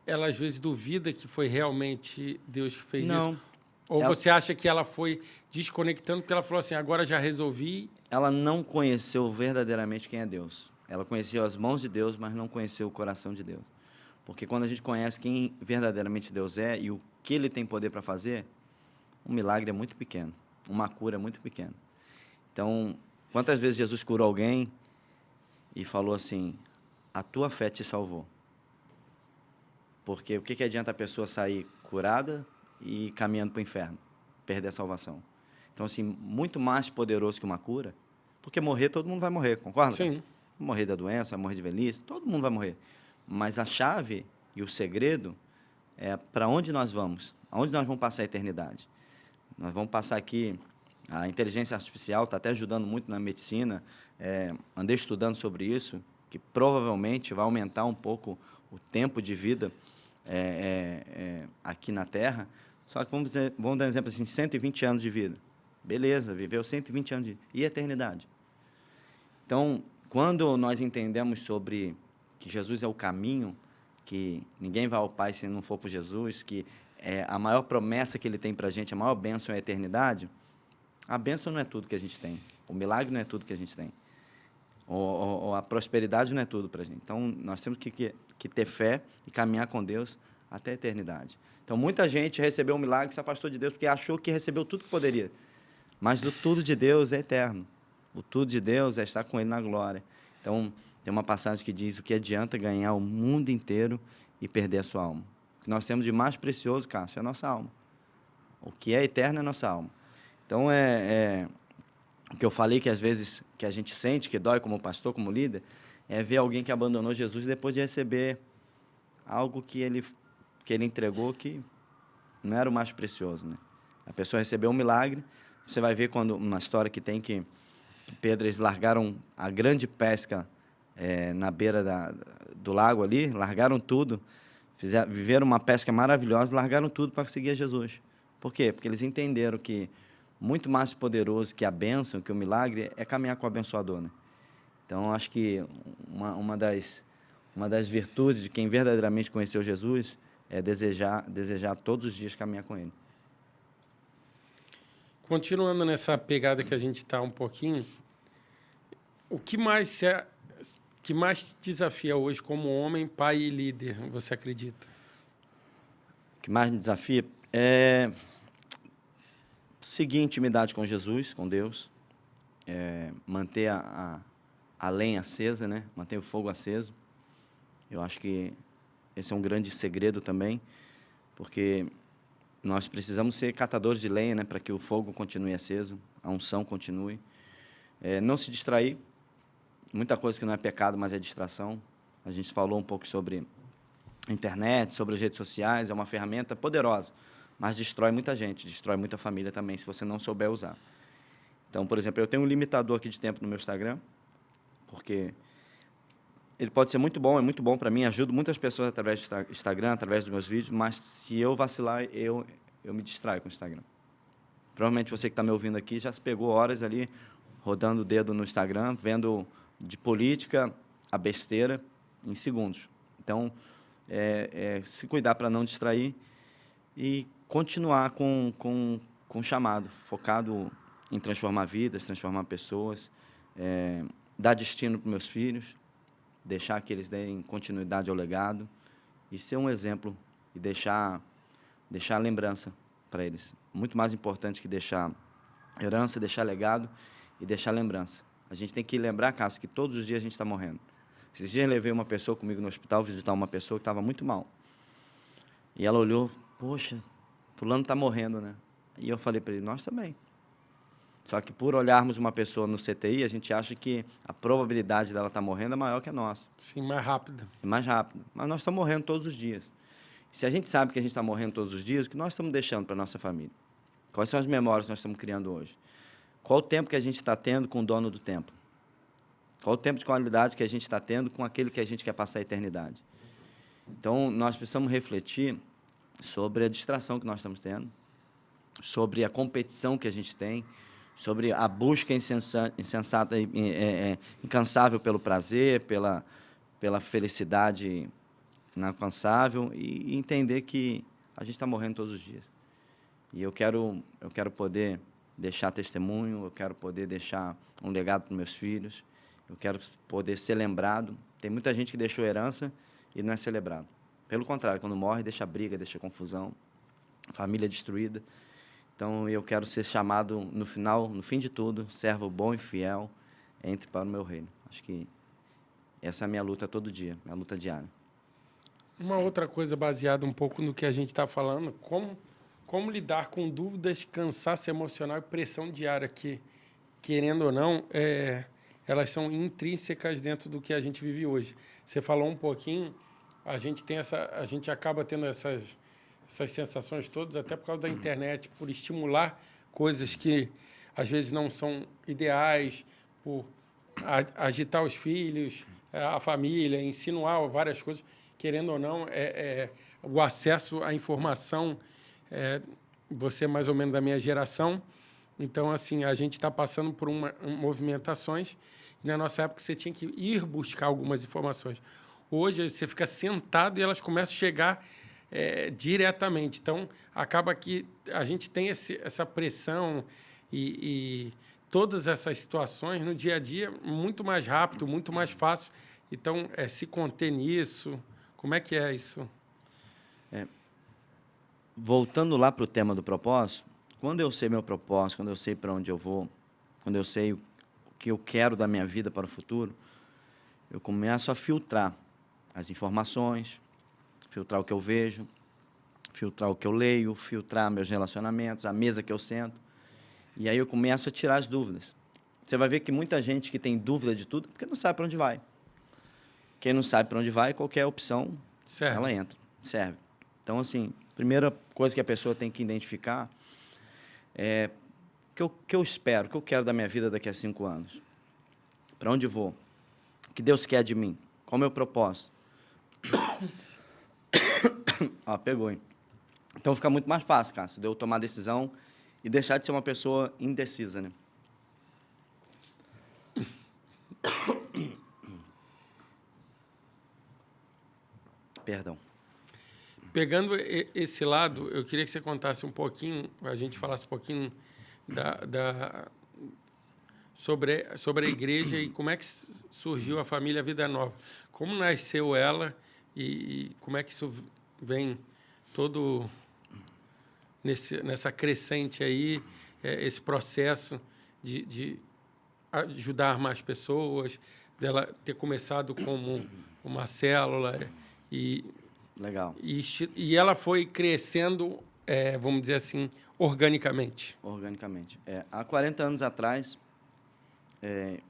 ela às vezes duvida que foi realmente Deus que fez Não. isso? Ou você acha que ela foi desconectando porque ela falou assim, agora já resolvi? Ela não conheceu verdadeiramente quem é Deus. Ela conheceu as mãos de Deus, mas não conheceu o coração de Deus. Porque quando a gente conhece quem verdadeiramente Deus é e o que Ele tem poder para fazer, um milagre é muito pequeno, uma cura é muito pequena. Então, quantas vezes Jesus curou alguém e falou assim, a tua fé te salvou? Porque o que adianta a pessoa sair curada e caminhando para o inferno, perder a salvação? Então, assim, muito mais poderoso que uma cura, porque morrer, todo mundo vai morrer, concorda? Sim. Morrer da doença, morrer de velhice, todo mundo vai morrer. Mas a chave e o segredo é para onde nós vamos, aonde nós vamos passar a eternidade. Nós vamos passar aqui, a inteligência artificial está até ajudando muito na medicina, andei estudando sobre isso, que provavelmente vai aumentar um pouco o tempo de vida aqui na Terra. Só que vamos dar um exemplo assim, 120 anos de vida. Beleza, viveu 120 anos de vida. E a eternidade? Então, quando nós entendemos sobre que Jesus é o caminho, que ninguém vai ao Pai se não for por Jesus, que a maior promessa que Ele tem para a gente, a maior bênção é a eternidade, a bênção não é tudo que a gente tem, o milagre não é tudo que a gente tem, ou a prosperidade não é tudo para a gente. Então, nós temos que ter fé e caminhar com Deus até a eternidade. Então, muita gente recebeu um milagre e se afastou de Deus porque achou que recebeu tudo que poderia. Mas o tudo de Deus é eterno. O tudo de Deus é estar com Ele na glória. Então, tem uma passagem que diz o que adianta ganhar o mundo inteiro e perder a sua alma. O que nós temos de mais precioso, Cássio, é a nossa alma. O que é eterno é a nossa alma. Então, o que eu falei que às vezes que a gente sente, que dói como pastor, como líder, é ver alguém que abandonou Jesus depois de receber algo que ele entregou que não era o mais precioso, né? A pessoa recebeu um milagre, você vai ver quando uma história que tem que Pedro, eles largaram a grande pesca na beira do lago ali, largaram tudo, viveram uma pesca maravilhosa, largaram tudo para seguir a Jesus. Por quê? Porque eles entenderam que muito mais poderoso que a bênção, que o milagre, é caminhar com o abençoador, né? Então, acho que uma das virtudes de quem verdadeiramente conheceu Jesus é desejar todos os dias caminhar com Ele. Continuando nessa pegada que a gente está um pouquinho, o que mais te desafia hoje como homem, pai e líder, você acredita? O que mais me desafia é seguir intimidade com Jesus, com Deus, manter a lenha acesa, né? Manter o fogo aceso. Eu acho que esse é um grande segredo também, porque nós precisamos ser catadores de lenha, né, para que o fogo continue aceso, a unção continue. Não se distrair, muita coisa que não é pecado, mas é distração. A gente falou um pouco sobre a internet, sobre as redes sociais, é uma ferramenta poderosa, mas destrói muita gente, destrói muita família também, se você não souber usar. Então, por exemplo, eu tenho um limitador aqui de tempo no meu Instagram, porque ele pode ser muito bom, é muito bom para mim, ajudo muitas pessoas através do Instagram, através dos meus vídeos, mas se eu vacilar, eu me distraio com o Instagram. Provavelmente você que está me ouvindo aqui já se pegou horas ali, rodando o dedo no Instagram, vendo de política a besteira, em segundos. Então, se cuidar para não distrair e continuar com o chamado, focado em transformar vidas, transformar pessoas, dar destino para meus filhos, deixar que eles deem continuidade ao legado e ser um exemplo e deixar lembrança para eles. Muito mais importante que deixar herança, deixar legado e deixar lembrança. A gente tem que lembrar, Cássio, que todos os dias a gente está morrendo. Esses dias eu levei uma pessoa comigo no hospital, visitar uma pessoa que estava muito mal. E ela olhou, poxa, fulano está morrendo, né? E eu falei para ele, nós também. Só que por olharmos uma pessoa no CTI, a gente acha que a probabilidade dela estar morrendo é maior que a nossa. Sim, mais rápida. É mais rápida. Mas nós estamos morrendo todos os dias. Se a gente sabe que a gente está morrendo todos os dias, o que nós estamos deixando para a nossa família? Quais são as memórias que nós estamos criando hoje? Qual o tempo que a gente está tendo com o dono do tempo? Qual o tempo de qualidade que a gente está tendo com aquele que a gente quer passar a eternidade? Então, nós precisamos refletir sobre a distração que nós estamos tendo, sobre a competição que a gente tem, sobre a busca insensata e incansável pelo prazer, pela felicidade inalcançável, e entender que a gente está morrendo todos os dias. E eu quero poder deixar testemunho, eu quero poder deixar um legado para os meus filhos, eu quero poder ser lembrado. Tem muita gente que deixou herança e não é celebrado. Pelo contrário, quando morre, deixa briga, deixa confusão, família destruída. Então, eu quero ser chamado, no fim de tudo, servo bom e fiel, entre para o meu reino. Acho que essa é a minha luta todo dia, minha luta diária. Uma outra coisa baseada um pouco no que a gente está falando, como lidar com dúvidas, cansaço emocional e pressão diária, que, querendo ou não, elas são intrínsecas dentro do que a gente vive hoje. Você falou um pouquinho, a gente acaba tendo essas sensações todas, até por causa da internet, por estimular coisas que às vezes não são ideais, por agitar os filhos, a família, insinuar várias coisas. Querendo ou não, o acesso à informação, você é mais ou menos da minha geração, então, assim, a gente está passando por movimentações, e na nossa época você tinha que ir buscar algumas informações. Hoje, você fica sentado e elas começam a chegar diretamente. Então, acaba que a gente tem essa pressão e todas essas situações no dia a dia muito mais rápido, muito mais fácil. Então, se conter nisso... Como é que é isso? Voltando lá para o tema do propósito, quando eu sei meu propósito, quando eu sei para onde eu vou, quando eu sei o que eu quero da minha vida para o futuro, eu começo a filtrar as informações, filtrar o que eu vejo, filtrar o que eu leio, filtrar meus relacionamentos, a mesa que eu sento, e aí eu começo a tirar as dúvidas. Você vai ver que muita gente que tem dúvida de tudo, porque não sabe para onde vai. Quem não sabe para onde vai, qualquer opção, ela entra, serve. Então, assim, a primeira coisa que a pessoa tem que identificar é o que eu espero, o que eu quero da minha vida daqui a 5 anos. Para onde vou? O que Deus quer de mim? Qual é o meu propósito? Pegou, hein? Então, fica muito mais fácil, Cássio, de eu tomar decisão e deixar de ser uma pessoa indecisa, né? Perdão. Pegando esse lado, eu queria que você contasse um pouquinho, a gente falasse um pouquinho sobre a igreja e como é que surgiu a família Vida Nova. Como nasceu ela e como é que isso vem todo nessa crescente aí, esse processo de ajudar mais pessoas, dela ter começado como uma célula Legal. E ela foi crescendo, vamos dizer assim, organicamente. Organicamente. Há 40 anos atrás,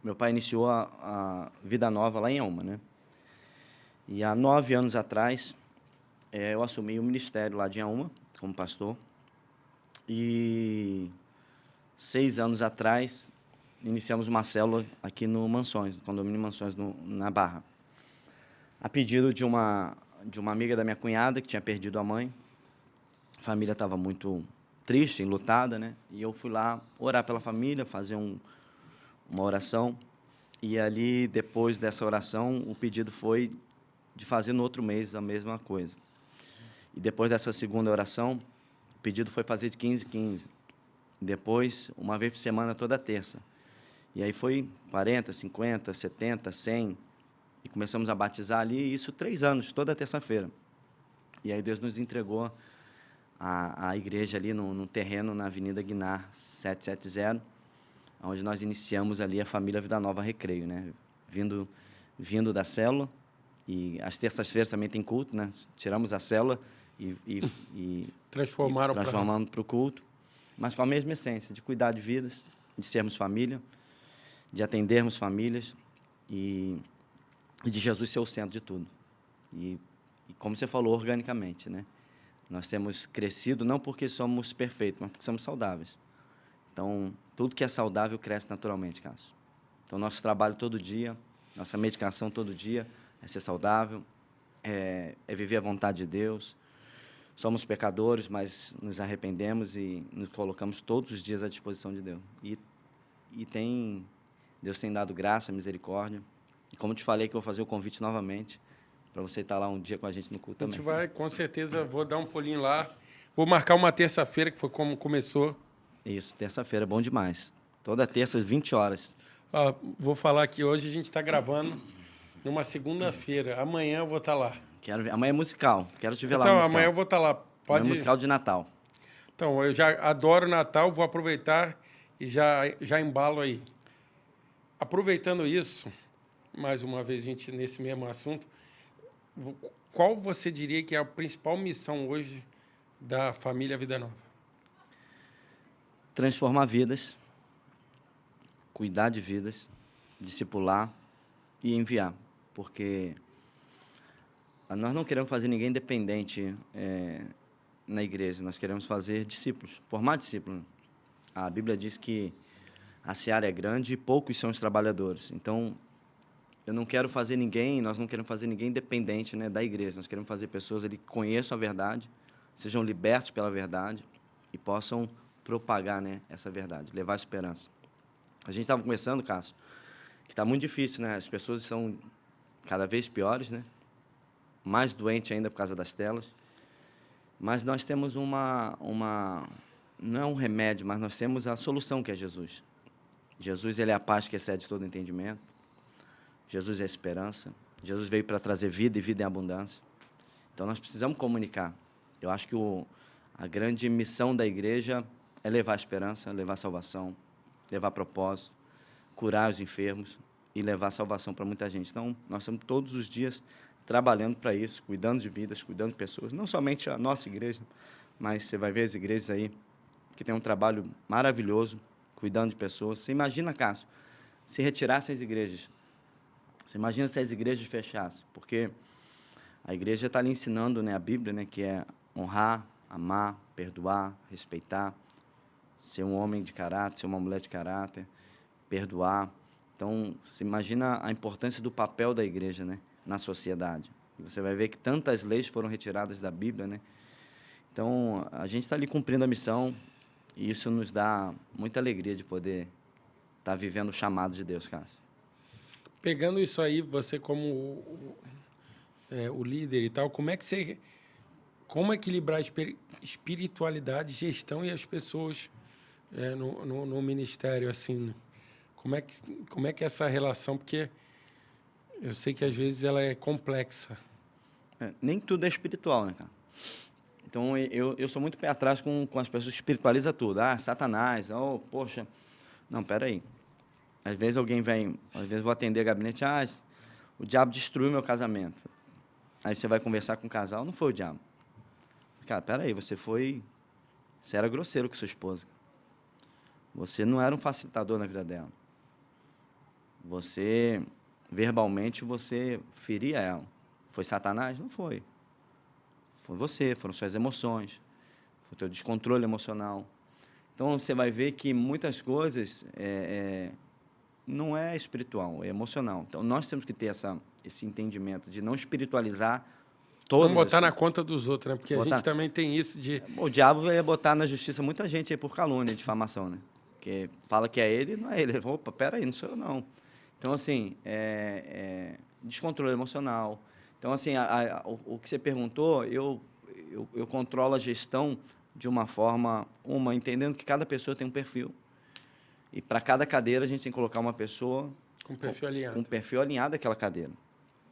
meu pai iniciou a Vida Nova lá em Alma, né? E há 9 anos atrás, eu assumi o ministério lá de Alma, como pastor. E 6 anos atrás, iniciamos uma célula aqui no Mansões, no condomínio Mansões, na Barra. A pedido de uma amiga da minha cunhada, que tinha perdido a mãe. A família estava muito triste, enlutada, né? E eu fui lá orar pela família, fazer uma oração. E ali, depois dessa oração, o pedido foi de fazer no outro mês a mesma coisa. E depois dessa segunda oração, o pedido foi fazer de 15 em 15. Depois, uma vez por semana, toda terça. E aí foi 40, 50, 70, 100. E começamos a batizar ali, e isso 3 anos, toda terça-feira. E aí Deus nos entregou a igreja ali num terreno na Avenida Guinar 770, onde nós iniciamos ali a família Vida Nova Recreio, né? Vindo da célula, e às terças-feiras também tem culto, né? Tiramos a célula e transformamos para o culto, mas com a mesma essência, de cuidar de vidas, de sermos família, de atendermos famílias e de Jesus ser o centro de tudo. E como você falou, organicamente, né? Nós temos crescido não porque somos perfeitos, mas porque somos saudáveis. Então, tudo que é saudável cresce naturalmente, Cássio. Então, nosso trabalho todo dia, nossa medicação todo dia é ser saudável, é viver a vontade de Deus. Somos pecadores, mas nos arrependemos e nos colocamos todos os dias à disposição de Deus. Deus tem dado graça, misericórdia. E como te falei que eu vou fazer o convite novamente, para você estar lá um dia com a gente no culto também. A gente vai, com certeza, vou dar um pulinho lá. Vou marcar uma terça-feira, que foi como começou. Isso, terça-feira, bom demais. Toda terça, às 20 horas. Vou falar que hoje a gente está gravando numa segunda-feira. Amanhã eu vou estar lá. Quero ver. Amanhã é musical. Quero te ver lá Então, musical. amanhã eu vou estar lá. Pode É musical de Natal. Então, eu já adoro Natal, vou aproveitar e já embalo aí. Aproveitando isso, mais uma vez, gente, nesse mesmo assunto, qual você diria que é a principal missão hoje da família Vida Nova? Transformar vidas, cuidar de vidas, discipular e enviar. Porque nós não queremos fazer ninguém dependente na igreja, nós queremos fazer discípulos, formar discípulos. A Bíblia diz que a seara é grande e poucos são os trabalhadores. Então, nós não queremos fazer ninguém dependente, né, da igreja. Nós queremos fazer pessoas que conheçam a verdade, sejam libertos pela verdade e possam propagar, né, essa verdade, levar esperança. A gente estava conversando, Cássio, que está muito difícil, né? As pessoas são cada vez piores, né? Mais doentes ainda por causa das telas. Mas nós temos não é um remédio, mas nós temos a solução, que é Jesus. Jesus, ele é a paz que excede todo entendimento. Jesus é a esperança. Jesus veio para trazer vida e vida em abundância. Então, nós precisamos comunicar. Eu acho que a grande missão da igreja é levar esperança, levar salvação, levar propósito, curar os enfermos e levar salvação para muita gente. Então, nós estamos todos os dias trabalhando para isso, cuidando de vidas, cuidando de pessoas. Não somente a nossa igreja, mas você vai ver as igrejas aí que tem um trabalho maravilhoso, cuidando de pessoas. Você imagina, Cássio, se retirassem as igrejas. Você imagina se as igrejas fechassem, porque a igreja está ali ensinando, né, a Bíblia, né, que é honrar, amar, perdoar, respeitar, ser um homem de caráter, ser uma mulher de caráter, perdoar. Então, você imagina a importância do papel da igreja, né, na sociedade. E você vai ver que tantas leis foram retiradas da Bíblia, né? Então, a gente está ali cumprindo a missão e isso nos dá muita alegria de poder estar vivendo o chamado de Deus, Cássio. Pegando isso aí, você como o líder e tal, como equilibrar espiritualidade, gestão e as pessoas no ministério, assim, né? Como é que é essa relação? Porque eu sei que às vezes ela é complexa. Nem tudo é espiritual, né, cara? Então, eu sou muito pé atrás com as pessoas que espiritualizam tudo. Satanás, poxa. Não, peraí. Às vezes alguém vem, às vezes eu vou atender gabinete, o diabo destruiu meu casamento. Aí você vai conversar com o casal, não foi o diabo. Cara, peraí, você era grosseiro com sua esposa. Você não era um facilitador na vida dela. Verbalmente, você feria ela. Foi Satanás? Não foi. Foi você, foram suas emoções, foi o teu descontrole emocional. Então, você vai ver que muitas coisas não é espiritual, é emocional. Então, nós temos que ter esse entendimento de não espiritualizar todas. Não botar na conta dos outros, né? Porque a gente também tem isso de... O diabo ia botar na justiça muita gente aí por calúnia, difamação, né? Porque fala que é ele, não é ele. Opa, peraí, não sou eu, não. Então, assim, descontrole emocional, Então, assim, o que você perguntou, eu controlo a gestão de uma forma, entendendo que cada pessoa tem um perfil. E para cada cadeira a gente tem que colocar uma pessoa Com perfil alinhado. com perfil alinhado àquela cadeira.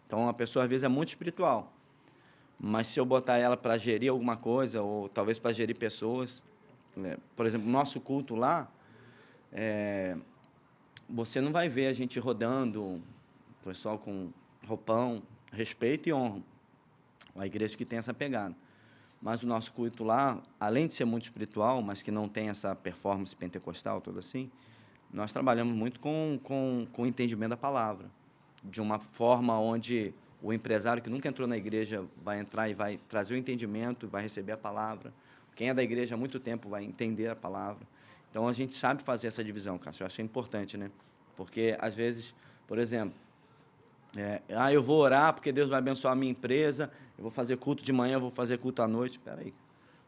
Então, a pessoa, às vezes, é muito espiritual. Mas se eu botar ela para gerir alguma coisa, ou talvez para gerir pessoas, né? Por exemplo, nosso culto lá, você não vai ver a gente rodando, o pessoal com roupão, respeito e honra. A igreja que tem essa pegada. Mas o nosso culto lá, além de ser muito espiritual, mas que não tem essa performance pentecostal, toda assim, nós trabalhamos muito com o entendimento da palavra. De uma forma onde o empresário que nunca entrou na igreja vai entrar e vai trazer o entendimento, vai receber a palavra. Quem é da igreja há muito tempo vai entender a palavra. Então, a gente sabe fazer essa divisão, Cássio. Eu acho importante, né? Porque, às vezes, por exemplo, eu vou orar porque Deus vai abençoar a minha empresa, eu vou fazer culto de manhã, eu vou fazer culto à noite. Espera aí.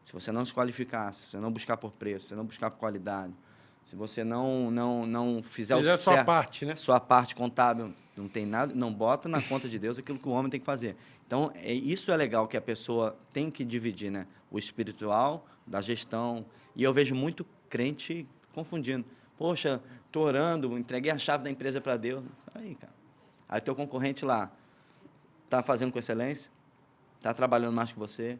Se você não se qualificar, se você não buscar por preço, se você não buscar por qualidade, se você não fizer o certo, sua parte, né? Sua parte contábil, não tem nada, não bota na conta de Deus aquilo que o homem tem que fazer. Então, isso é legal que a pessoa tem que dividir, né? O espiritual da gestão. E eu vejo muito crente confundindo. Poxa, estou orando, entreguei a chave da empresa para Deus. Aí, cara. Aí teu concorrente lá está fazendo com excelência, está trabalhando mais que você,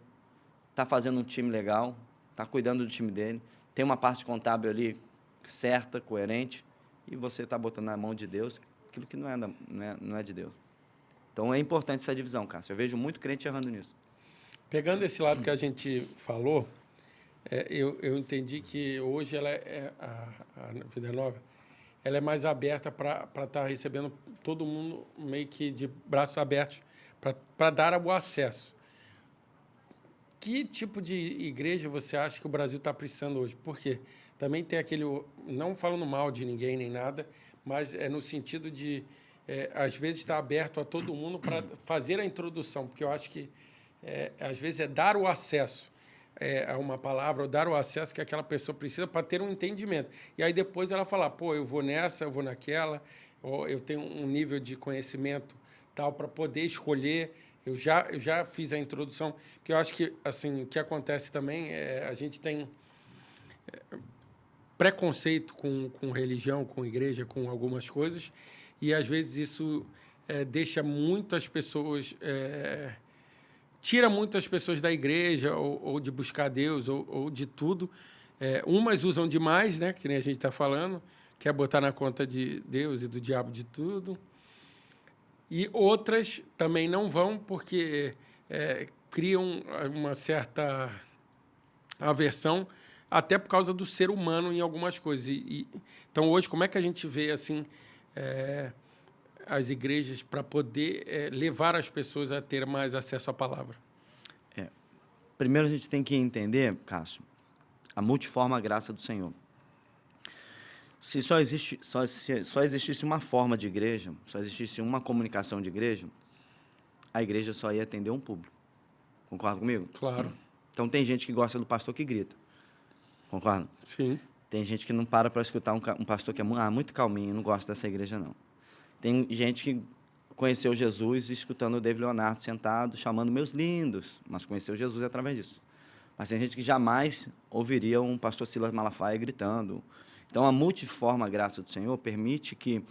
está fazendo um time legal, está cuidando do time dele, tem uma parte contábil ali certa, coerente, e você está botando na mão de Deus aquilo que não é de Deus. Então, é importante essa divisão, Cássio. Eu vejo muito crente errando nisso. Pegando esse lado que a gente falou, eu entendi que hoje a Vida Nova ela é mais aberta para estar recebendo todo mundo meio que de braços abertos para dar o acesso. Que tipo de igreja você acha que o Brasil está precisando hoje? Porque também tem aquele... Não falando mal de ninguém nem nada, mas é no sentido de, às vezes, estar aberto a todo mundo para fazer a introdução, porque eu acho que, às vezes, é dar o acesso a uma palavra, ou dar o acesso que aquela pessoa precisa para ter um entendimento. E aí, depois, ela falar, pô, eu vou nessa, eu vou naquela, ou eu tenho um nível de conhecimento tal para poder escolher. Eu já fiz a introdução, porque eu acho que, assim, o que acontece também a gente tem preconceito com religião, com igreja, com algumas coisas, e às vezes isso deixa muitas pessoas, tira muitas pessoas da igreja ou de buscar Deus ou de tudo. Umas usam demais, né, que nem a gente está falando, quer botar na conta de Deus e do diabo de tudo, e outras também não vão porque criam uma certa aversão até por causa do ser humano em algumas coisas. Então, hoje, como é que a gente vê assim as igrejas para poder levar as pessoas a ter mais acesso à palavra? Primeiro, a gente tem que entender, Cássio, a multiforme graça do Senhor. Se só existisse uma forma de igreja, só existisse uma comunicação de igreja, a igreja só ia atender um público. Concorda comigo? Claro. Então, tem gente que gosta do pastor que grita. Concorda? Sim. Tem gente que não para escutar um pastor que é muito calminho, não gosta dessa igreja, não. Tem gente que conheceu Jesus escutando o David Leonardo sentado, chamando meus lindos, mas conheceu Jesus através disso. Mas tem gente que jamais ouviria um pastor Silas Malafaia gritando. Então, a multiforme graça do Senhor permite que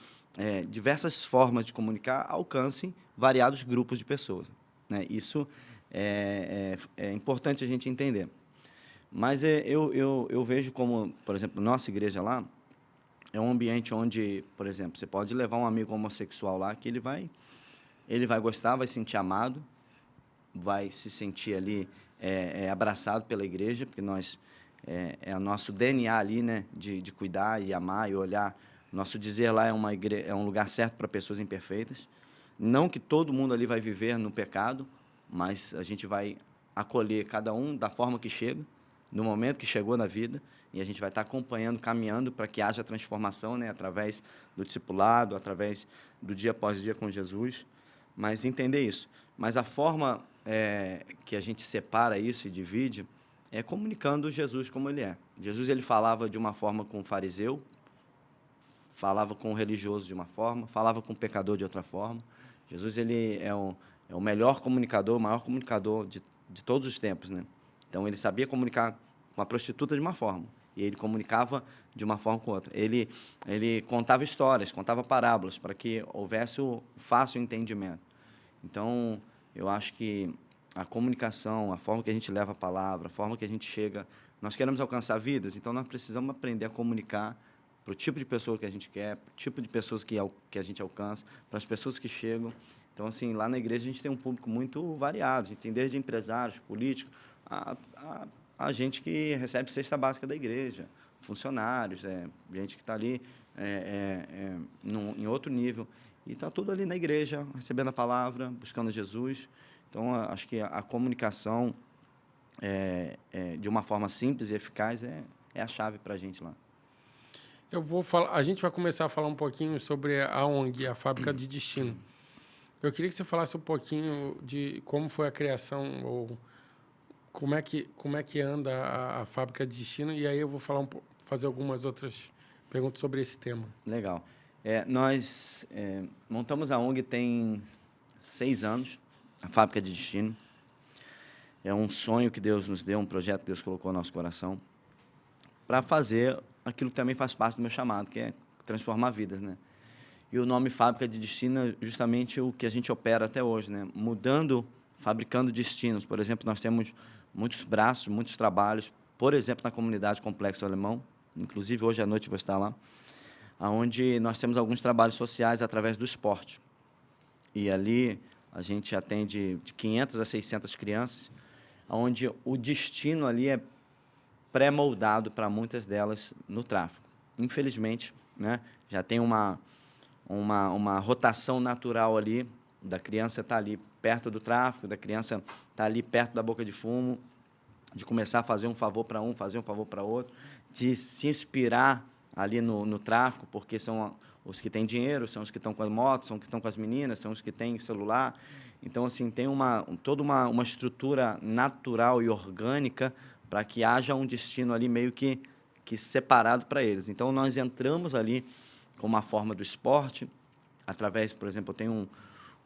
diversas formas de comunicar alcancem variados grupos de pessoas, né? Isso é importante a gente entender. Mas eu vejo como, por exemplo, nossa igreja lá é um ambiente onde, por exemplo, você pode levar um amigo homossexual lá que ele vai gostar, vai se sentir amado, vai se sentir ali abraçado pela igreja, porque nós é o nosso DNA ali, né, de cuidar e amar e olhar. Nosso dizer lá é um lugar certo para pessoas imperfeitas. Não que todo mundo ali vai viver no pecado, mas a gente vai acolher cada um da forma que chega, no momento que chegou na vida, e a gente vai estar acompanhando, caminhando para que haja transformação, né, através do discipulado, através do dia após dia com Jesus, mas entender isso. Mas a forma que a gente separa isso e divide é comunicando Jesus como ele é. Jesus ele falava de uma forma com o fariseu, falava com o religioso de uma forma, falava com o pecador de outra forma. Jesus ele é é o melhor comunicador, o maior comunicador de todos os tempos, né? Então, ele sabia comunicar com a prostituta de uma forma, e ele comunicava de uma forma com outra. Ele contava histórias, contava parábolas, para que houvesse o fácil entendimento. Então, eu acho que a comunicação, a forma que a gente leva a palavra, a forma que a gente chega... Nós queremos alcançar vidas, então nós precisamos aprender a comunicar para o tipo de pessoa que a gente quer, para o tipo de pessoas que a gente alcança, para as pessoas que chegam. Então, assim, lá na igreja a gente tem um público muito variado. A gente tem desde empresários, políticos, a gente que recebe cesta básica da igreja, funcionários, gente que está ali em outro nível. E está tudo ali na igreja, recebendo a palavra, buscando Jesus. Então, acho que a comunicação, de uma forma simples e eficaz, é a chave para a gente lá. A gente vai começar a falar um pouquinho sobre a ONG, a Fábrica de Destino. Eu queria que você falasse um pouquinho de como foi a criação, ou como é que anda a Fábrica de Destino, e aí eu vou fazer algumas outras perguntas sobre esse tema. Legal. Nós montamos a ONG tem 6 anos, a Fábrica de Destino. É um sonho que Deus nos deu, um projeto que Deus colocou no nosso coração, para fazer aquilo que também faz parte do meu chamado, que é transformar vidas, né? E o nome Fábrica de Destino é justamente o que a gente opera até hoje, né? Fabricando destinos. Por exemplo, nós temos muitos braços, muitos trabalhos, por exemplo, na comunidade Complexo Alemão, inclusive hoje à noite eu vou estar lá, onde nós temos alguns trabalhos sociais através do esporte. E ali a gente atende de 500 a 600 crianças, onde o destino ali é pré-moldado para muitas delas no tráfico. Infelizmente, né, já tem uma rotação natural ali, da criança estar ali perto do tráfico, da criança estar ali perto da boca de fumo, de começar a fazer um favor para um, fazer um favor para outro, de se inspirar ali no tráfico, porque são os que têm dinheiro, são os que estão com as motos, são os que estão com as meninas, são os que têm celular. Então, assim, tem toda uma estrutura natural e orgânica para que haja um destino ali meio que separado para eles. Então, nós entramos ali com uma forma do esporte, através, por exemplo, eu tenho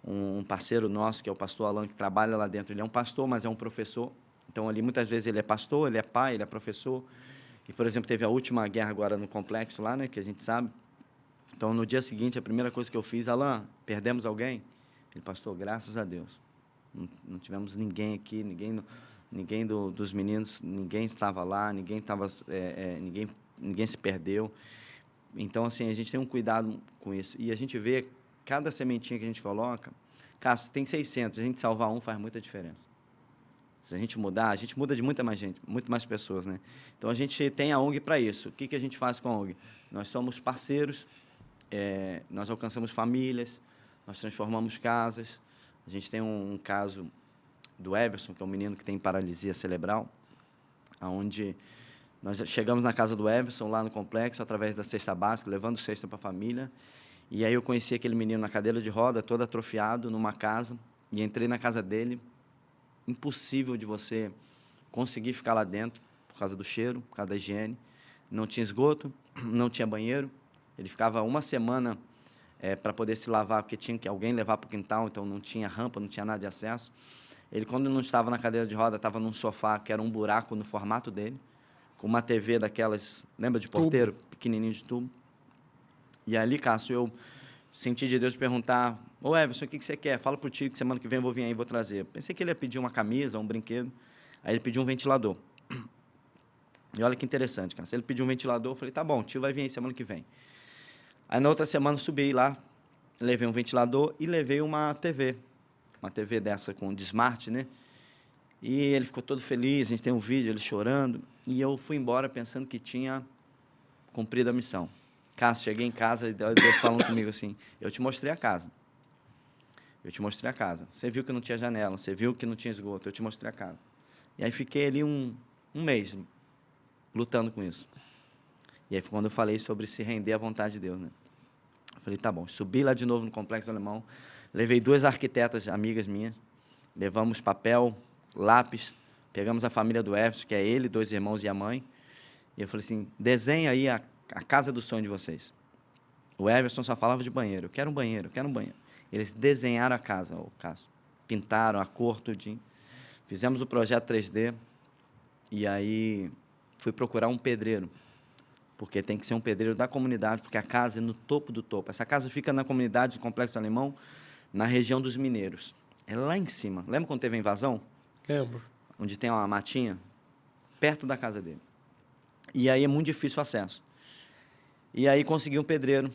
um parceiro nosso, que é o pastor Alan, que trabalha lá dentro. Ele é um pastor, mas é um professor. Então, ali, muitas vezes, ele é pastor, ele é pai, ele é professor. E, por exemplo, teve a última guerra agora no complexo lá, né, que a gente sabe. Então, no dia seguinte, a primeira coisa que eu fiz, Alan, perdemos alguém? Ele, pastor, graças a Deus. Não tivemos ninguém aqui, ninguém dos meninos, ninguém estava lá, ninguém se perdeu. Então, assim, a gente tem um cuidado com isso. E a gente vê cada sementinha que a gente coloca. Cássio, tem 600, a gente salvar um faz muita diferença. Se a gente mudar, a gente muda de muita mais gente, muito mais pessoas, né? Então, a gente tem a ONG para isso. O que a gente faz com a ONG? Nós somos parceiros, nós alcançamos famílias, nós transformamos casas. A gente tem um caso do Everson, que é um menino que tem paralisia cerebral, onde nós chegamos na casa do Everson, lá no complexo, através da cesta básica, levando cesta para a família. E aí eu conheci aquele menino na cadeira de roda, todo atrofiado, numa casa, e entrei na casa dele. Impossível de você conseguir ficar lá dentro, por causa do cheiro, por causa da higiene. Não tinha esgoto, não tinha banheiro. Ele ficava uma semana para poder se lavar, porque tinha que alguém levar para o quintal, então não tinha rampa, não tinha nada de acesso. Ele, quando não estava na cadeira de roda, estava num sofá, que era um buraco no formato dele, com uma TV daquelas, lembra de porteiro? Pequenininho de tubo. E ali, Cássio, eu senti de Deus perguntar, ô Everson, o que você quer? Fala pro tio que semana que vem eu vou vir aí e vou trazer. Pensei que ele ia pedir uma camisa, um brinquedo. Aí ele pediu um ventilador. E olha que interessante, Cássio. Ele pediu um ventilador, eu falei, tá bom, tio vai vir aí semana que vem. Aí na outra semana eu subi lá, levei um ventilador e levei uma TV dessa de smart, né? E ele ficou todo feliz, a gente tem um vídeo, ele chorando, e eu fui embora pensando que tinha cumprido a missão. Cássio, cheguei em casa e Deus falando comigo assim, eu te mostrei a casa. Você viu que não tinha janela, você viu que não tinha esgoto, eu te mostrei a casa. E aí fiquei ali um mês lutando com isso. E aí foi quando eu falei sobre se render à vontade de Deus, né? Eu falei, tá bom. Subi lá de novo no Complexo Alemão, levei 2 arquitetas amigas minhas, levamos papel, lápis, pegamos a família do Everson, que é ele, 2 irmãos e a mãe, e eu falei assim, desenha aí a casa do sonho de vocês. O Everson só falava de banheiro, eu quero um banheiro. Eles desenharam a casa, o Cássio, pintaram a cor, tudinho. Fizemos o projeto 3D e aí fui procurar um pedreiro, porque tem que ser um pedreiro da comunidade, porque a casa é no topo do topo. Essa casa fica na comunidade do Complexo Alemão, na região dos Mineiros. É lá em cima. Lembra quando teve a invasão? Lembro. Onde tem uma matinha? Perto da casa dele. E aí é muito difícil o acesso. E aí consegui um pedreiro,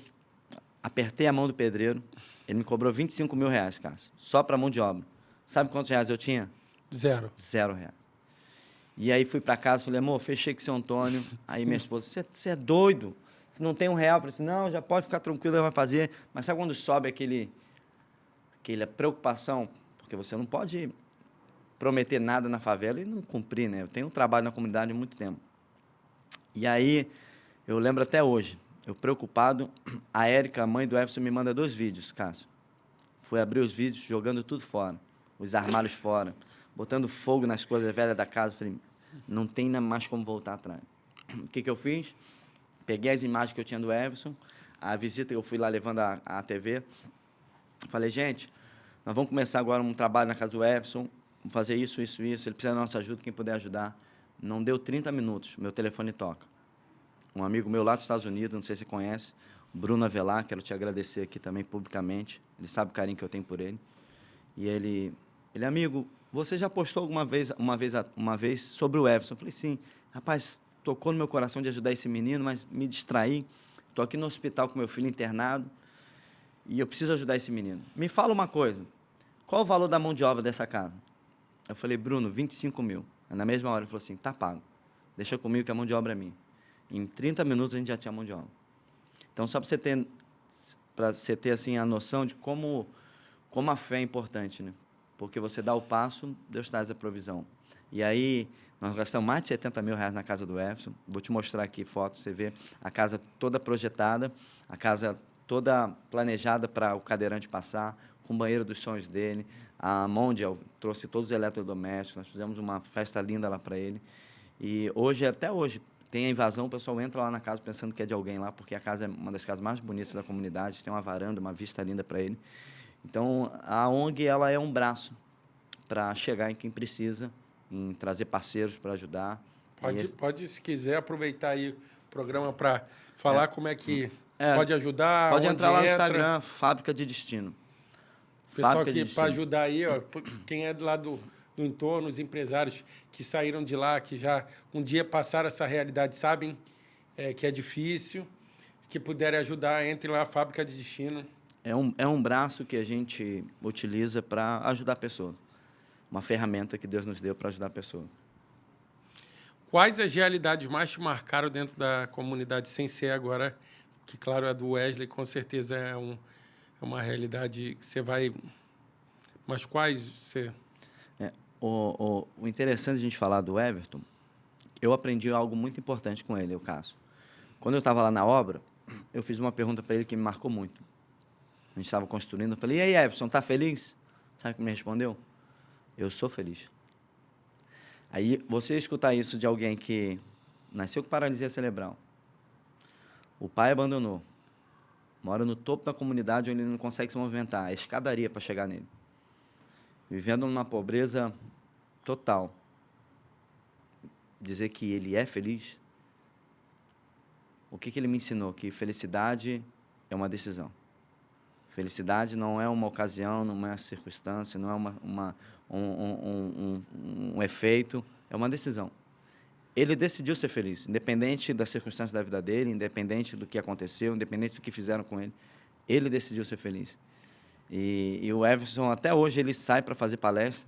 apertei a mão do pedreiro, ele me cobrou R$ 25.000, Cássio, só para mão de obra. Sabe quantos reais eu tinha? 0. R$ 0. E aí fui para casa, falei, amor, fechei com o seu Antônio. Aí minha esposa, você é doido? Você não tem R$ 1? Eu falei assim, não, já pode ficar tranquilo, ele vai fazer. Mas sabe quando sobe aquela preocupação? Porque você não pode prometer nada na favela e não cumprir, né? Eu tenho um trabalho na comunidade há muito tempo. E aí, eu lembro até hoje, eu preocupado, a Érica, a mãe do Everson, me manda 2 vídeos, Cássio. Fui abrir os vídeos, jogando tudo fora, os armários fora, botando fogo nas coisas velhas da casa. Falei, não tem mais como voltar atrás. O que eu fiz? Peguei as imagens que eu tinha do Everson, a visita que eu fui lá levando a TV. Falei, gente, nós vamos começar agora um trabalho na casa do Everson, vamos fazer isso, isso, isso. Ele precisa da nossa ajuda, quem puder ajudar. Não deu 30 minutos, meu telefone toca. Um amigo meu lá dos Estados Unidos, não sei se você conhece, Bruno Avelar, quero te agradecer aqui também publicamente. Ele sabe o carinho que eu tenho por ele. E ele amigo, você já postou alguma vez, uma vez sobre o Everson? Eu falei, sim. Rapaz, tocou no meu coração de ajudar esse menino, mas me distraí. Estou aqui no hospital com meu filho internado e eu preciso ajudar esse menino. Me fala uma coisa, qual o valor da mão de obra dessa casa? Eu falei, Bruno, 25.000. Na mesma hora ele falou assim, tá pago, deixa comigo que a mão de obra é minha. Em 30 minutos a gente já tinha mão de obra. Então, só para você ter assim, a noção de como a fé é importante, né? Porque você dá o passo, Deus traz a provisão. E aí, nós gastamos mais de R$ 70.000 na casa do Everson. Vou te mostrar aqui fotos, você vê a casa toda projetada, a casa toda planejada para o cadeirante passar, com o banheiro dos sonhos dele. A Mondial trouxe todos os eletrodomésticos, nós fizemos uma festa linda lá para ele. E hoje, até hoje, tem a invasão, o pessoal entra lá na casa pensando que é de alguém lá, porque a casa é uma das casas mais bonitas da comunidade, tem uma varanda, uma vista linda para ele. Então, a ONG ela é um braço para chegar em quem precisa, em trazer parceiros para ajudar. Pode, se quiser, aproveitar aí o programa para falar como é que pode ajudar. Pode entrar lá no entra. Instagram, Fábrica de Destino. Pessoal que para ajudar aí, ó, quem é lá do entorno, os empresários que saíram de lá, que já um dia passaram essa realidade, sabem que é difícil, que puderem ajudar, entre lá, Fábrica de Destino. É um braço que a gente utiliza para ajudar a pessoa. Uma ferramenta que Deus nos deu para ajudar a pessoa. Quais as realidades mais te marcaram dentro da comunidade, sem ser agora, que, claro, a do Wesley, com certeza é uma realidade que você vai... Mas quais você... O interessante de a gente falar do Everton, eu aprendi algo muito importante com ele, o Cássio. Quando eu estava lá na obra, eu fiz uma pergunta para ele que me marcou muito. A gente estava construindo, eu falei, e aí, Everton, está feliz? Sabe o que me respondeu? Eu sou feliz. Aí, você escutar isso de alguém que nasceu com paralisia cerebral, o pai abandonou, mora no topo da comunidade onde ele não consegue se movimentar, a escadaria para chegar nele, vivendo numa pobreza total, dizer que ele é feliz, o que ele me ensinou? Que felicidade é uma decisão. Felicidade não é uma ocasião, não é uma circunstância, não é um efeito, é uma decisão. Ele decidiu ser feliz, independente da circunstância da vida dele, independente do que aconteceu, independente do que fizeram com ele, ele decidiu ser feliz. E o Everson, até hoje, ele sai para fazer palestra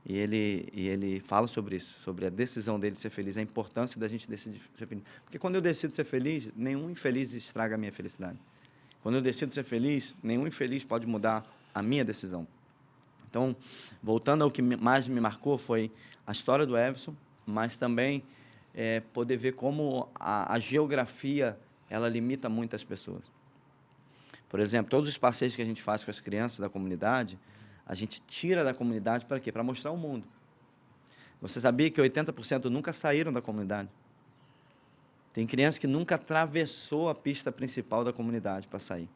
e ele fala sobre isso, sobre a decisão dele de ser feliz, a importância da gente decidir ser feliz. Porque quando eu decido ser feliz, nenhum infeliz estraga a minha felicidade. Quando eu decido ser feliz, nenhum infeliz pode mudar a minha decisão. Então, voltando ao que mais me marcou, foi a história do Everson, mas também poder ver como a geografia ela limita muitas pessoas. Por exemplo, todos os passeios que a gente faz com as crianças da comunidade, a gente tira da comunidade para quê? Para mostrar o mundo. Você sabia que 80% nunca saíram da comunidade? Tem criança que nunca atravessou a pista principal da comunidade para sair.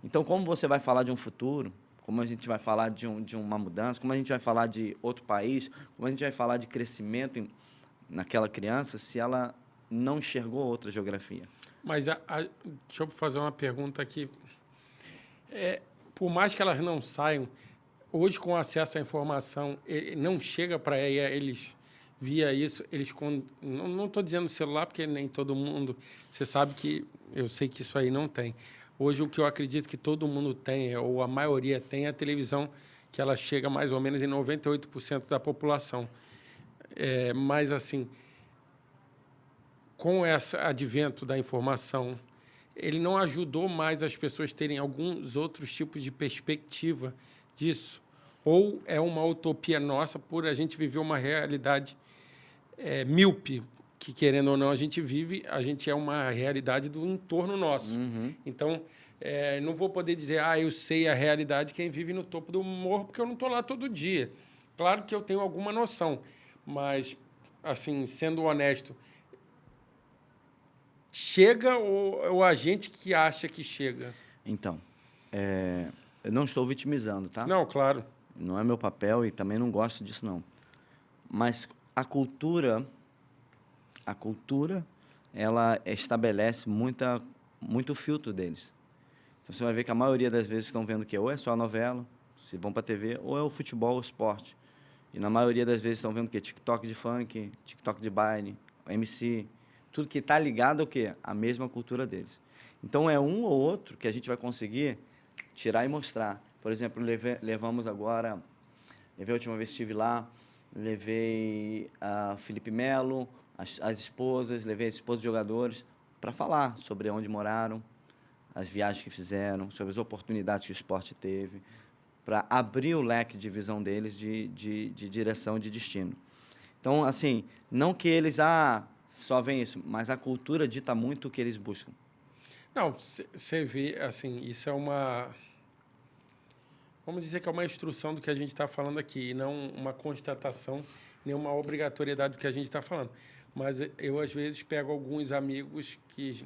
Então, como você vai falar de um futuro, como a gente vai falar de uma mudança, como a gente vai falar de outro país, como a gente vai falar de crescimento naquela criança se ela não enxergou outra geografia? Mas deixa eu fazer uma pergunta aqui. Por mais que elas não saiam, hoje, com acesso à informação, não chega para eles via isso. Não estou dizendo celular, porque nem todo mundo... Você sabe que eu sei que isso aí não tem. Hoje, o que eu acredito que todo mundo tem, ou a maioria tem, é a televisão, que ela chega mais ou menos em 98% da população. Mas, assim, com esse advento da informação, ele não ajudou mais as pessoas terem alguns outros tipos de perspectiva disso. Ou é uma utopia nossa por a gente viver uma realidade míope, que, querendo ou não, a gente é uma realidade do entorno nosso. Uhum. Então, não vou poder dizer, eu sei a realidade de quem vive no topo do morro, porque eu não estou lá todo dia. Claro que eu tenho alguma noção, mas, assim, sendo honesto, chega ou a gente que acha que chega? Então, eu não estou vitimizando, tá? Não, claro. Não é meu papel e também não gosto disso, não. Mas a cultura, ela estabelece muito filtro deles. Então, você vai ver que a maioria das vezes estão vendo que ou é só a novela, se vão para a TV, ou é o futebol, o esporte. E na maioria das vezes estão vendo que TikTok de funk, TikTok de baile, MC, tudo que está ligado ao quê? A mesma cultura deles. Então, é um ou outro que a gente vai conseguir tirar e mostrar. Por exemplo, levei a última vez que estive lá, levei a Felipe Melo, as esposas, levei as esposas de jogadores para falar sobre onde moraram, as viagens que fizeram, sobre as oportunidades que o esporte teve, para abrir o leque de visão deles de direção, de destino. Então, assim, não que eles só veem isso, mas a cultura dita muito o que eles buscam. Não, você vê, assim, isso é uma... Vamos dizer que é uma instrução do que a gente está falando aqui, e não uma constatação, nem uma obrigatoriedade do que a gente está falando. Mas eu, às vezes, pego alguns amigos que...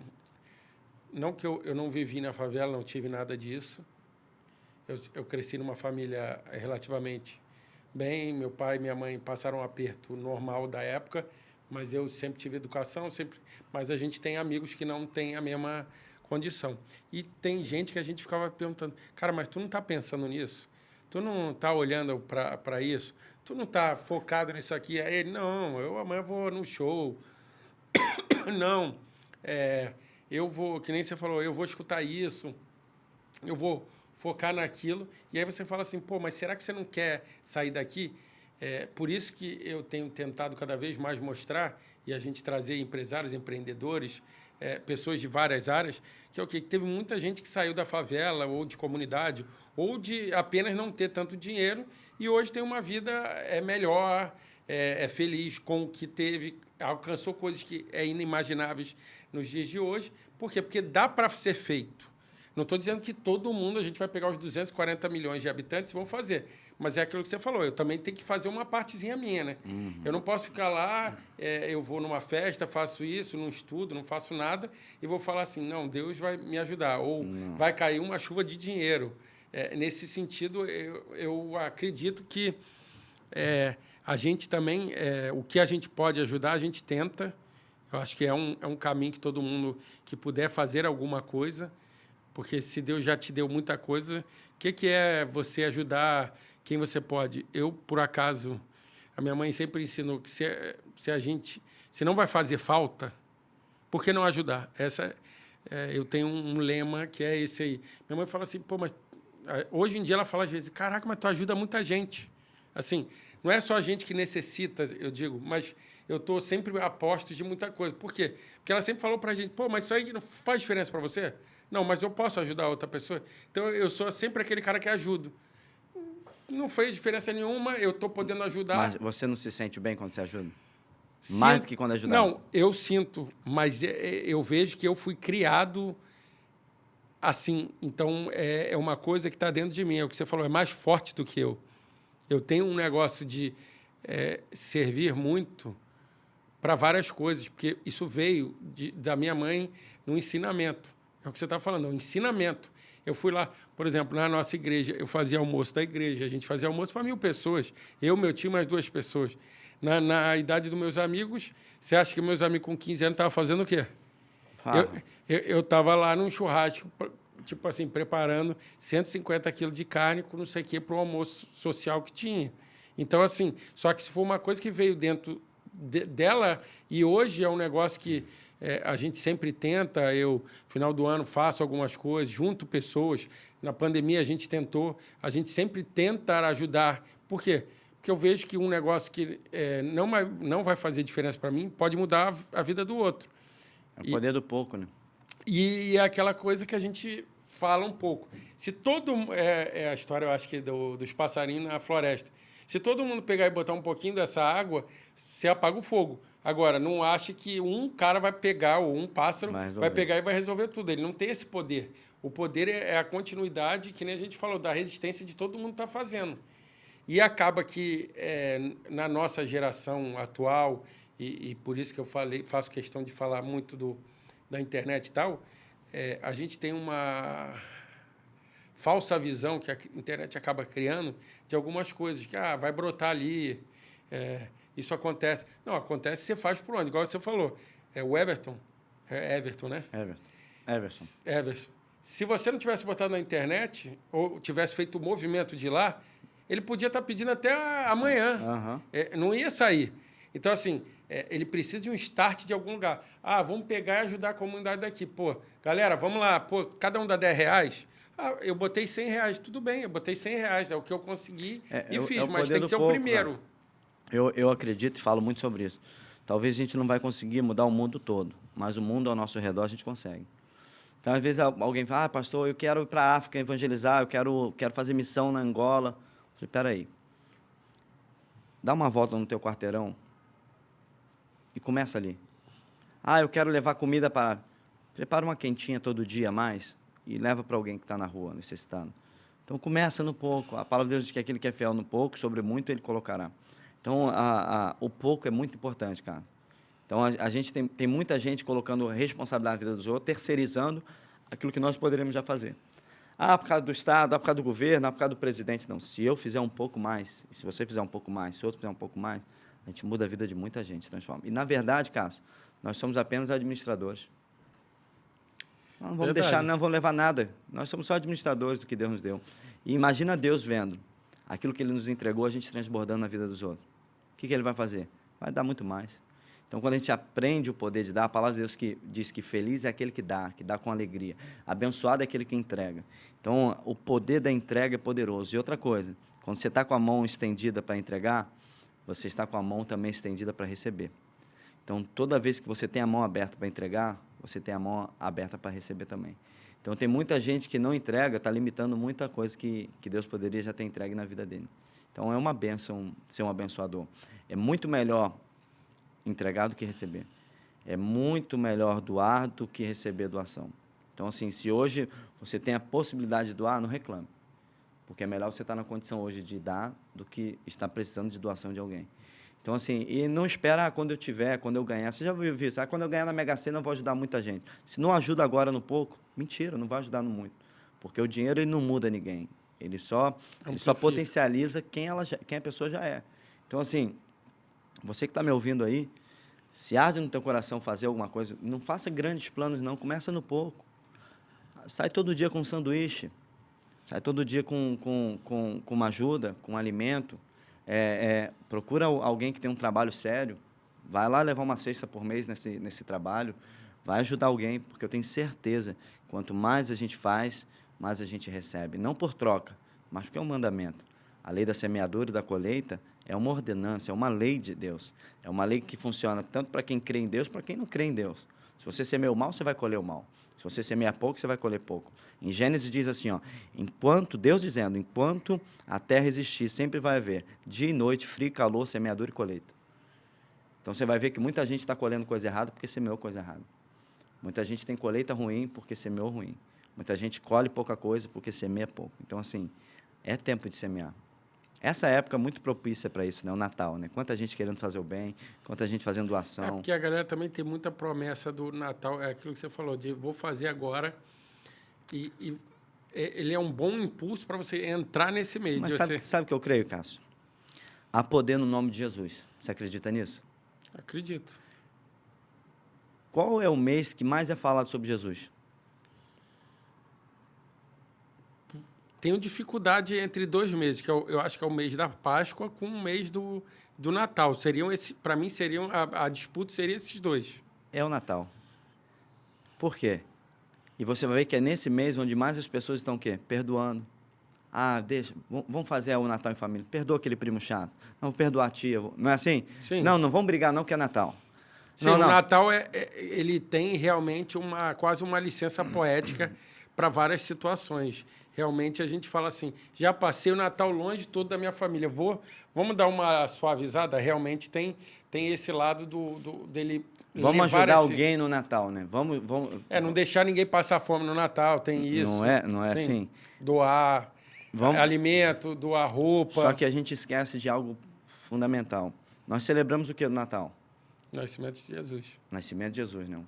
Não que eu não vivi na favela, não tive nada disso. Eu cresci numa família relativamente bem. Meu pai e minha mãe passaram um aperto normal da época, mas eu sempre tive educação, mas a gente tem amigos que não têm a mesma condição. E tem gente que a gente ficava perguntando, cara, mas tu não está pensando nisso? Tu não está olhando para isso? Tu não está focado nisso aqui? Aí ele, não, eu amanhã vou no show. Não, eu vou, que nem você falou, eu vou escutar isso, eu vou focar naquilo. E aí você fala assim, pô, mas será que você não quer sair daqui? Por isso que eu tenho tentado cada vez mais mostrar e a gente trazer empresários, empreendedores, pessoas de várias áreas, que é o quê? Que teve muita gente que saiu da favela ou de comunidade ou de apenas não ter tanto dinheiro e hoje tem uma vida melhor, feliz com o que teve, alcançou coisas que inimagináveis nos dias de hoje. Por quê? Porque dá para ser feito. Não estou dizendo que todo mundo, a gente vai pegar os 240 milhões de habitantes e vão fazer. Mas é aquilo que você falou, eu também tenho que fazer uma partezinha minha, né? Uhum. Eu não posso ficar lá, eu vou numa festa, faço isso, não estudo, não faço nada, e vou falar assim, não, Deus vai me ajudar, ou vai cair uma chuva de dinheiro. Nesse sentido, eu acredito que a gente também, o que a gente pode ajudar, a gente tenta. Eu acho que é um caminho que todo mundo que puder fazer alguma coisa, porque se Deus já te deu muita coisa, o que é você ajudar quem você pode? Eu, por acaso, a minha mãe sempre ensinou que se não vai fazer falta, por que não ajudar? Eu tenho um lema que é esse aí. Minha mãe fala assim, pô, mas hoje em dia ela fala às vezes, caraca, mas tu ajuda muita gente. Assim, não é só a gente que necessita, eu digo, mas eu estou sempre a postos de muita coisa. Por quê? Porque ela sempre falou para a gente, pô, mas isso aí não faz diferença para você? Não, mas eu posso ajudar outra pessoa. Então, eu sou sempre aquele cara que ajudo. Não fez diferença nenhuma, eu estou podendo ajudar. Mas você não se sente bem quando você ajuda? Mais do que quando ajudar? Não, eu sinto, mas eu vejo que eu fui criado assim. Então, é uma coisa que está dentro de mim. É o que você falou, é mais forte do que eu. Eu tenho um negócio de servir muito para várias coisas, porque isso veio da minha mãe no ensinamento. É o que você está falando, é um ensinamento. Eu fui lá, por exemplo, na nossa igreja, eu fazia almoço da igreja, a gente fazia almoço para 1.000 pessoas. Eu, meu tio, mais 2 pessoas. Na idade dos meus amigos, você acha que meus amigos com 15 anos estavam fazendo o quê? Eu estava lá num churrasco, tipo assim, preparando 150 quilos de carne com não sei o quê para o almoço social que tinha. Então, assim, só que se for uma coisa que veio dentro dela, e hoje é um negócio que a gente sempre tenta, eu, final do ano, faço algumas coisas, junto pessoas. Na pandemia, a gente sempre tenta ajudar. Por quê? Porque eu vejo que um negócio que não vai fazer diferença para mim pode mudar a vida do outro. É o poder do pouco, né? E é aquela coisa que a gente fala um pouco. Se todo... É a história, eu acho que, dos passarinhos na floresta. Se todo mundo pegar e botar um pouquinho dessa água, você apaga o fogo. Agora, não ache que um cara vai pegar, ou um pássaro vai pegar e vai resolver tudo. Ele não tem esse poder. O poder é a continuidade, que nem a gente falou, da resistência de todo mundo estar fazendo. E acaba que, na nossa geração atual, e por isso que eu faço questão de falar muito da internet e tal, a gente tem uma falsa visão que a internet acaba criando de algumas coisas, que vai brotar ali, isso acontece. Não, acontece, você faz por onde? Igual você falou, o Everton, Everton, né? Everton. Se você não tivesse botado na internet, ou tivesse feito o movimento de lá, ele podia estar pedindo até amanhã. Não ia sair. Então, assim, ele precisa de um start de algum lugar. Vamos pegar e ajudar a comunidade daqui. Pô, galera, vamos lá. Pô, cada um dá R$10. Eu botei R$100. Tudo bem, eu botei R$100. É o que eu consegui e fiz. Mas tem que ser o primeiro. Né? Eu acredito e falo muito sobre isso. Talvez a gente não vai conseguir mudar o mundo todo, mas o mundo ao nosso redor a gente consegue. Então, às vezes, alguém fala, pastor, eu quero ir para a África evangelizar, eu quero fazer missão na Angola. Eu falei, peraí, dá uma volta no teu quarteirão e começa ali. Eu quero levar comida para... Prepara uma quentinha todo dia a mais e leva para alguém que está na rua, necessitando. Então, começa no pouco. A palavra de Deus diz que aquele que é fiel no pouco, sobre muito ele colocará. Então, o pouco é muito importante, cara. Então, a gente tem muita gente colocando responsabilidade na vida dos outros, terceirizando aquilo que nós poderíamos já fazer. Por causa do Estado, por causa do governo, por causa do presidente. Não, se eu fizer um pouco mais, e se você fizer um pouco mais, se outro fizer um pouco mais, a gente muda a vida de muita gente, transforma. E, na verdade, Cássio, nós somos apenas administradores. Não vamos deixar, não vamos levar nada. Nós somos só administradores do que Deus nos deu. E imagina Deus vendo aquilo que Ele nos entregou, a gente transbordando na vida dos outros. O que Ele vai fazer? Vai dar muito mais. Então, quando a gente aprende o poder de dar, a palavra de Deus que diz que feliz é aquele que dá com alegria. Abençoado é aquele que entrega. Então, o poder da entrega é poderoso. E outra coisa, quando você está com a mão estendida para entregar, você está com a mão também estendida para receber. Então, toda vez que você tem a mão aberta para entregar, você tem a mão aberta para receber também. Então, tem muita gente que não entrega, está limitando muita coisa que Deus poderia já ter entregue na vida dele. Então, é uma bênção ser um abençoador. É muito melhor entregar do que receber. É muito melhor doar do que receber doação. Então, assim, se hoje você tem a possibilidade de doar, não reclame. Porque é melhor você estar na condição hoje de dar do que estar precisando de doação de alguém. Então, assim, e não espera quando eu tiver, quando eu ganhar. Você já viu isso? Quando eu ganhar na Mega Sena, eu vou ajudar muita gente. Se não ajuda agora no pouco, mentira, não vai ajudar no muito. Porque o dinheiro ele não muda ninguém. Ele só potencializa quem a pessoa já é. Então, assim, você que está me ouvindo aí, se arde no teu coração fazer alguma coisa, não faça grandes planos, não. Começa no pouco. Sai todo dia com um sanduíche. Sai todo dia com uma ajuda, com um alimento. Procura alguém que tem um trabalho sério. Vai lá levar uma cesta por mês nesse trabalho. Vai ajudar alguém, porque eu tenho certeza, quanto mais a gente faz, mais a gente recebe. Não por troca, mas porque é um mandamento. A lei da semeadura e da colheita é uma ordenança, é uma lei de Deus. É uma lei que funciona tanto para quem crê em Deus, para quem não crê em Deus. Se você semeia o mal, você vai colher o mal. Se você semeia pouco, você vai colher pouco. Em Gênesis diz assim, Deus dizendo, enquanto a terra existir, sempre vai haver dia e noite, frio, calor, semeadura e colheita. Então, você vai ver que muita gente está colhendo coisa errada porque semeou coisa errada. Muita gente tem colheita ruim porque semeou ruim. Muita gente colhe pouca coisa porque semeia pouco. Então, assim, é tempo de semear. Essa época é muito propícia para isso, né? O Natal, né? Quanta gente querendo fazer o bem, quanta gente fazendo doação. Porque a galera também tem muita promessa do Natal, é aquilo que você falou, de vou fazer agora e ele é um bom impulso para você entrar nesse meio. Mas de você... sabe o que eu creio, Cássio? Há poder no nome de Jesus. Você acredita nisso? Acredito. Qual é o mês que mais é falado sobre Jesus? Tenho dificuldade entre 2 meses, que eu acho que é o mês da Páscoa com o mês do Natal. Para mim, a disputa seria esses 2. É o Natal. Por quê? E você vai ver que é nesse mês onde mais as pessoas estão o quê? Perdoando. Ah, deixa, vamos fazer o Natal em família. Perdoa aquele primo chato. Não, vou perdoar a tia. Não é assim? Sim. Não vamos brigar não, que é Natal. Sim, não, o não. Natal ele tem realmente quase uma licença poética para várias situações. Realmente a gente fala assim, já passei o Natal longe todo da minha família, vamos dar uma suavizada? Realmente tem esse lado dele Vamos levar ajudar alguém no Natal, né? Vamos, não deixar ninguém passar fome no Natal, tem isso. Não é Sim, assim? Doar alimento, doar roupa. Só que a gente esquece de algo fundamental. Nós celebramos o que no Natal? Nascimento de Jesus. Nascimento de Jesus, não.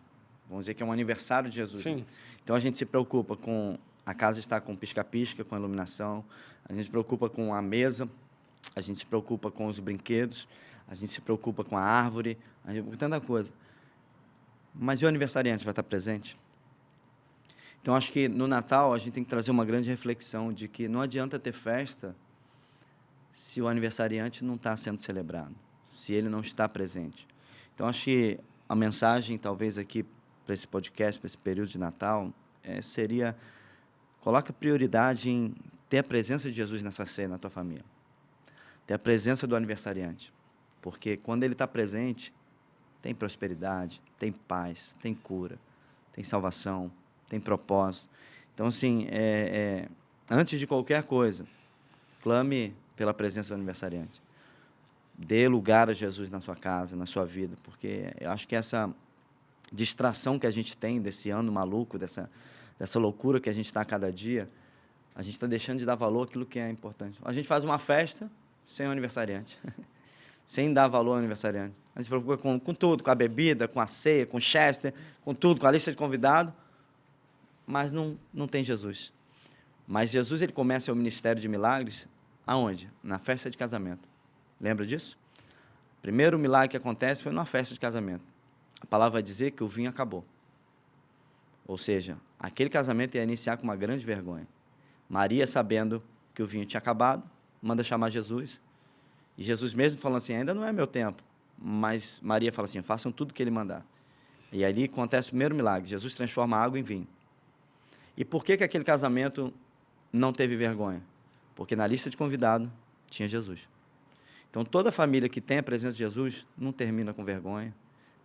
Vamos dizer que é um aniversário de Jesus. Sim. Né? Então, a gente se preocupa com... A casa está com pisca-pisca, com iluminação. A gente se preocupa com a mesa. A gente se preocupa com os brinquedos. A gente se preocupa com a árvore. A gente, com tanta coisa. Mas e o aniversariante vai estar presente? Então, acho que no Natal a gente tem que trazer uma grande reflexão de que não adianta ter festa se o aniversariante não está sendo celebrado, se ele não está presente. Então, acho que a mensagem, talvez, aqui para esse podcast, para esse período de Natal, seria: coloca prioridade em ter a presença de Jesus nessa ceia, na tua família. Ter a presença do aniversariante. Porque quando ele está presente, tem prosperidade, tem paz, tem cura, tem salvação, tem propósito. Então, assim, antes de qualquer coisa, clame pela presença do aniversariante. Dê lugar a Jesus na sua casa, na sua vida, porque eu acho que essa distração que a gente tem desse ano maluco, dessa loucura que a gente está a cada dia, a gente está deixando de dar valor àquilo que é importante. A gente faz uma festa sem o aniversariante, sem dar valor ao aniversariante. A gente se preocupa com tudo, com a bebida, com a ceia, com o Chester, com tudo, com a lista de convidados, mas não tem Jesus. Mas Jesus, ele começa o ministério de milagres aonde? Na festa de casamento. Lembra disso? O primeiro milagre que acontece foi numa festa de casamento. A palavra vai dizer que o vinho acabou. Ou seja, aquele casamento ia iniciar com uma grande vergonha. Maria, sabendo que o vinho tinha acabado, manda chamar Jesus. E Jesus mesmo falando assim, ainda não é meu tempo. Mas Maria fala assim, façam tudo o que ele mandar. E ali acontece o primeiro milagre. Jesus transforma a água em vinho. E por que aquele casamento não teve vergonha? Porque na lista de convidados tinha Jesus. Então, toda família que tem a presença de Jesus não termina com vergonha,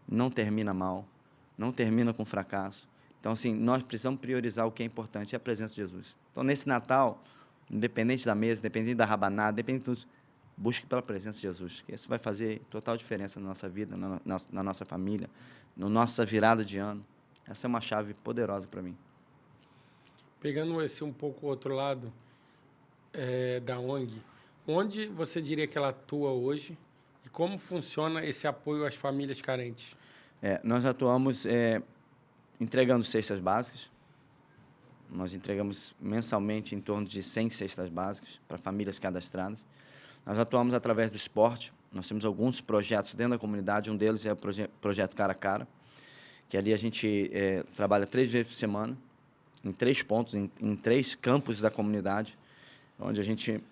não termina mal, não termina com fracasso. Então, assim, nós precisamos priorizar o que é importante, é a presença de Jesus. Então, nesse Natal, independente da mesa, independente da rabanada, independente de tudo, busque pela presença de Jesus, que isso vai fazer total diferença na nossa vida, na nossa família, na nossa virada de ano. Essa é uma chave poderosa para mim. Pegando esse um pouco o outro lado da ONG, onde você diria que ela atua hoje e como funciona esse apoio às famílias carentes? Nós atuamos entregando cestas básicas. Nós entregamos mensalmente em torno de 100 cestas básicas para famílias cadastradas. Nós atuamos através do esporte. Nós temos alguns projetos dentro da comunidade. Um deles é o projeto Cara a Cara, que ali a gente trabalha 3 vezes por semana, em 3 pontos, em 3 campos da comunidade, onde a gente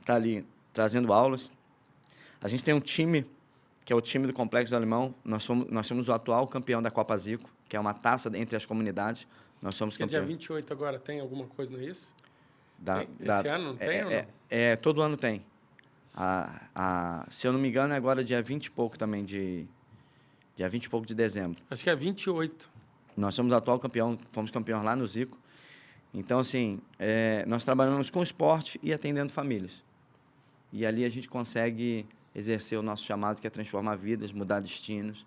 está ali trazendo aulas. A gente tem um time, que é o time do Complexo do Alemão. Nós somos o atual campeão da Copa Zico, que é uma taça entre as comunidades. Nós somos campeões. Dia 28 agora tem alguma coisa, não é isso? Esse ano não tem ou não? Todo ano tem. Se eu não me engano, é agora dia 20 e pouco também, dia 20 e pouco de dezembro. Acho que é 28. Nós somos o atual campeão, fomos campeões lá no Zico. Então, assim, nós trabalhamos com esporte e atendendo famílias. E ali a gente consegue exercer o nosso chamado, que é transformar vidas, mudar destinos,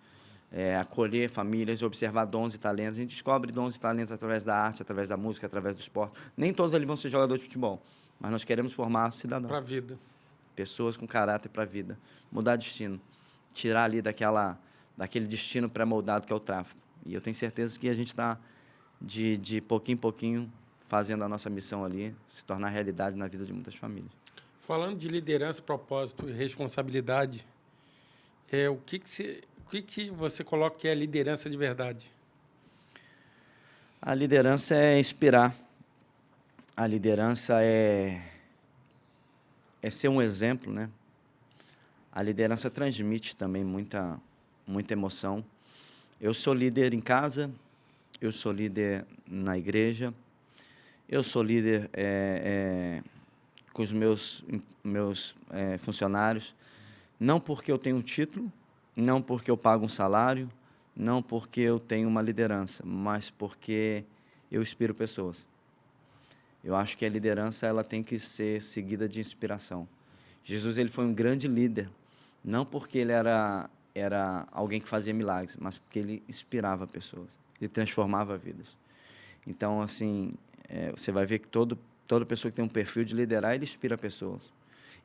acolher famílias, observar dons e talentos. A gente descobre dons e talentos através da arte, através da música, através do esporte. Nem todos ali vão ser jogadores de futebol, mas nós queremos formar cidadãos. Para a vida. Pessoas com caráter para a vida. Mudar destino. Tirar ali daquele destino pré-moldado que é o tráfico. E eu tenho certeza que a gente está, de pouquinho em pouquinho, fazendo a nossa missão ali se tornar realidade na vida de muitas famílias. Falando de liderança, propósito e responsabilidade, o que você coloca que é liderança de verdade? A liderança é inspirar. A liderança é ser um exemplo, né? A liderança transmite também muita emoção. Eu sou líder em casa, eu sou líder na igreja, eu sou líder com os meus funcionários, não porque eu tenho um título, não porque eu pago um salário, não porque eu tenho uma liderança, mas porque eu inspiro pessoas. Eu acho que a liderança ela tem que ser seguida de inspiração. Jesus ele foi um grande líder, não porque ele era alguém que fazia milagres, mas porque ele inspirava pessoas, ele transformava vidas. Então, assim, você vai ver que toda pessoa que tem um perfil de liderar, ele inspira pessoas.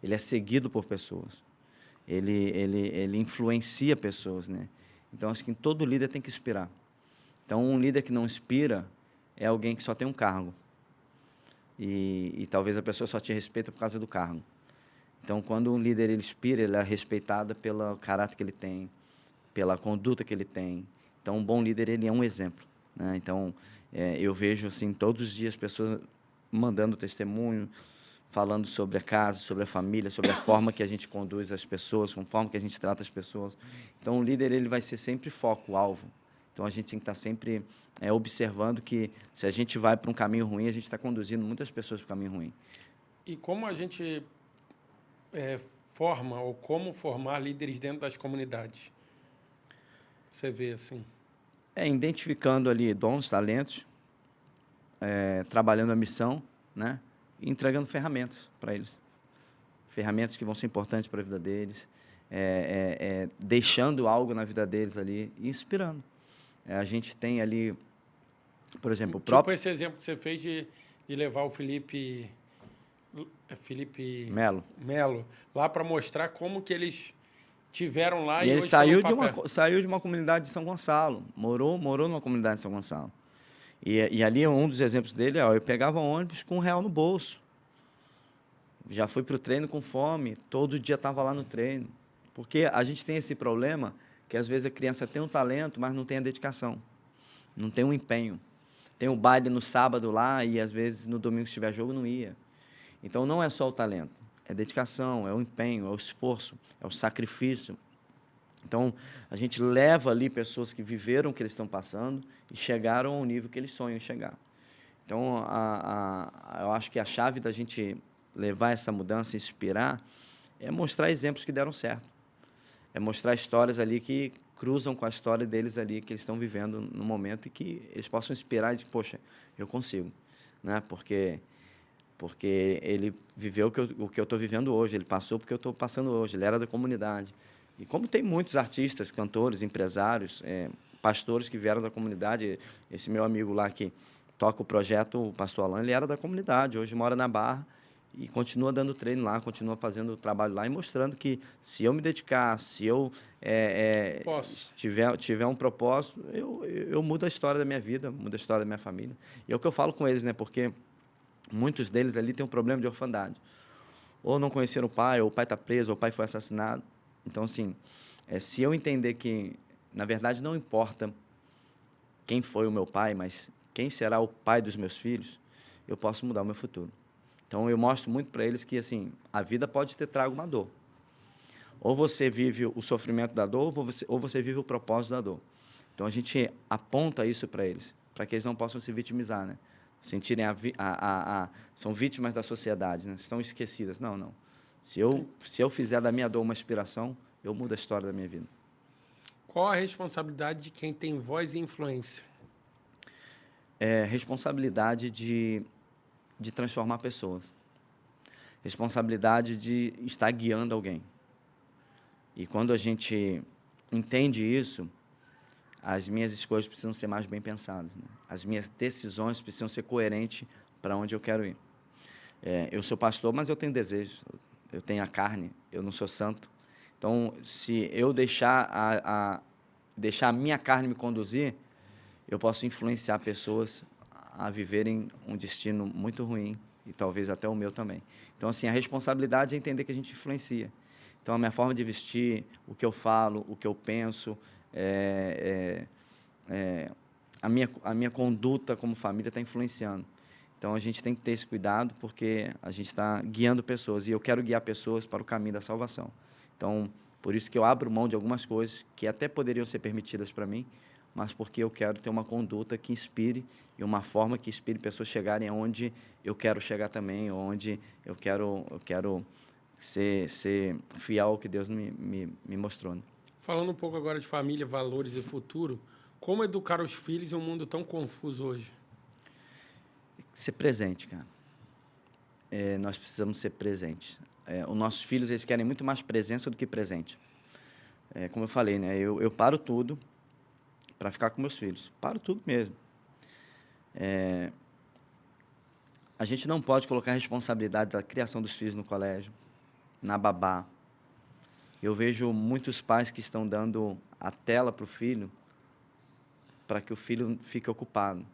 Ele é seguido por pessoas. Ele influencia pessoas, né? Então, acho que todo líder tem que inspirar. Então, um líder que não inspira é alguém que só tem um cargo. E talvez a pessoa só te respeita por causa do cargo. Então, quando um líder ele inspira, ele é respeitado pelo caráter que ele tem, pela conduta que ele tem. Então, um bom líder ele é um exemplo, né? Então, eu vejo assim todos os dias pessoas mandando testemunho, falando sobre a casa, sobre a família, sobre a forma que a gente conduz as pessoas, com a forma que a gente trata as pessoas. Então, o líder ele vai ser sempre foco, alvo. Então, a gente tem que estar sempre observando que se a gente vai para um caminho ruim, a gente está conduzindo muitas pessoas para o caminho ruim. E como a gente forma ou como formar líderes dentro das comunidades? Você vê assim? Identificando ali dons, talentos, trabalhando a missão, né? E entregando ferramentas para eles. Ferramentas que vão ser importantes para a vida deles, deixando algo na vida deles ali e inspirando. A gente tem ali, por exemplo, o próprio... Tipo esse exemplo que você fez de levar o Felipe Melo lá para mostrar como que eles tiveram lá e ele hoje saiu de uma comunidade de São Gonçalo, morou numa comunidade de São Gonçalo. E ali um dos exemplos dele, eu pegava ônibus com R$1 no bolso. Já fui para o treino com fome, todo dia estava lá no treino. Porque a gente tem esse problema que às vezes a criança tem um talento, mas não tem a dedicação, não tem um empenho. Tem o baile no sábado lá e às vezes no domingo se tiver jogo não ia. Então não é só o talento, é dedicação, é o empenho, é o esforço, é o sacrifício. Então a gente leva ali pessoas que viveram o que eles estão passando e chegaram ao nível que eles sonham chegar. Então eu acho que a chave da gente levar essa mudança, inspirar, é mostrar exemplos que deram certo. É mostrar histórias ali que cruzam com a história deles ali, que eles estão vivendo no momento e que eles possam inspirar e dizer, poxa, eu consigo, né? Porque ele viveu o que eu estou vivendo hoje, ele passou porque eu estou passando hoje, ele era da comunidade. E como tem muitos artistas, cantores, empresários, pastores que vieram da comunidade, esse meu amigo lá que toca o projeto, o pastor Alan, ele era da comunidade, hoje mora na Barra, e continua dando treino lá, continua fazendo o trabalho lá e mostrando que se eu me dedicar, se eu tiver um propósito, eu mudo a história da minha vida, mudo a história da minha família. E é o que eu falo com eles, né? Porque muitos deles ali têm um problema de orfandade. Ou não conheceram o pai, ou o pai está preso, ou o pai foi assassinado. Então, assim, se eu entender que, na verdade, não importa quem foi o meu pai, mas quem será o pai dos meus filhos, eu posso mudar o meu futuro. Então, eu mostro muito para eles que, assim, a vida pode ter trago uma dor. Ou você vive o sofrimento da dor, ou você vive o propósito da dor. Então, a gente aponta isso para eles, para que eles não possam se vitimizar, né? Sentirem são vítimas da sociedade, né? Estão esquecidas. Não. Se eu fizer da minha dor uma inspiração, eu mudo a história da minha vida. Qual a responsabilidade de quem tem voz e influência? Responsabilidade de transformar pessoas. Responsabilidade de estar guiando alguém. E quando a gente entende isso, as minhas escolhas precisam ser mais bem pensadas, né? As minhas decisões precisam ser coerentes para onde eu quero ir. Eu sou pastor, mas eu tenho desejos, eu tenho a carne, eu não sou santo. Então, se eu deixar a minha carne me conduzir, eu posso influenciar pessoas a viverem um destino muito ruim, e talvez até o meu também. Então, assim, a responsabilidade é entender que a gente influencia. Então, a minha forma de vestir, o que eu falo, o que eu penso, a minha conduta como família está influenciando. Então, a gente tem que ter esse cuidado, porque a gente está guiando pessoas, e eu quero guiar pessoas para o caminho da salvação. Então, por isso que eu abro mão de algumas coisas que até poderiam ser permitidas para mim, mas porque eu quero ter uma conduta que inspire e uma forma que inspire pessoas a chegarem aonde eu quero chegar também, onde eu quero ser fiel ao que Deus me mostrou. Né? Falando um pouco agora de família, valores e futuro, como educar os filhos em um mundo tão confuso hoje? Ser presente, cara. Nós precisamos ser presentes. Os nossos filhos, eles querem muito mais presença do que presente. Como eu falei, né? Eu paro tudo para ficar com meus filhos. Paro tudo mesmo. A gente não pode colocar a responsabilidade da criação dos filhos no colégio, na babá. Eu vejo muitos pais que estão dando a tela para o filho para que o filho fique ocupado.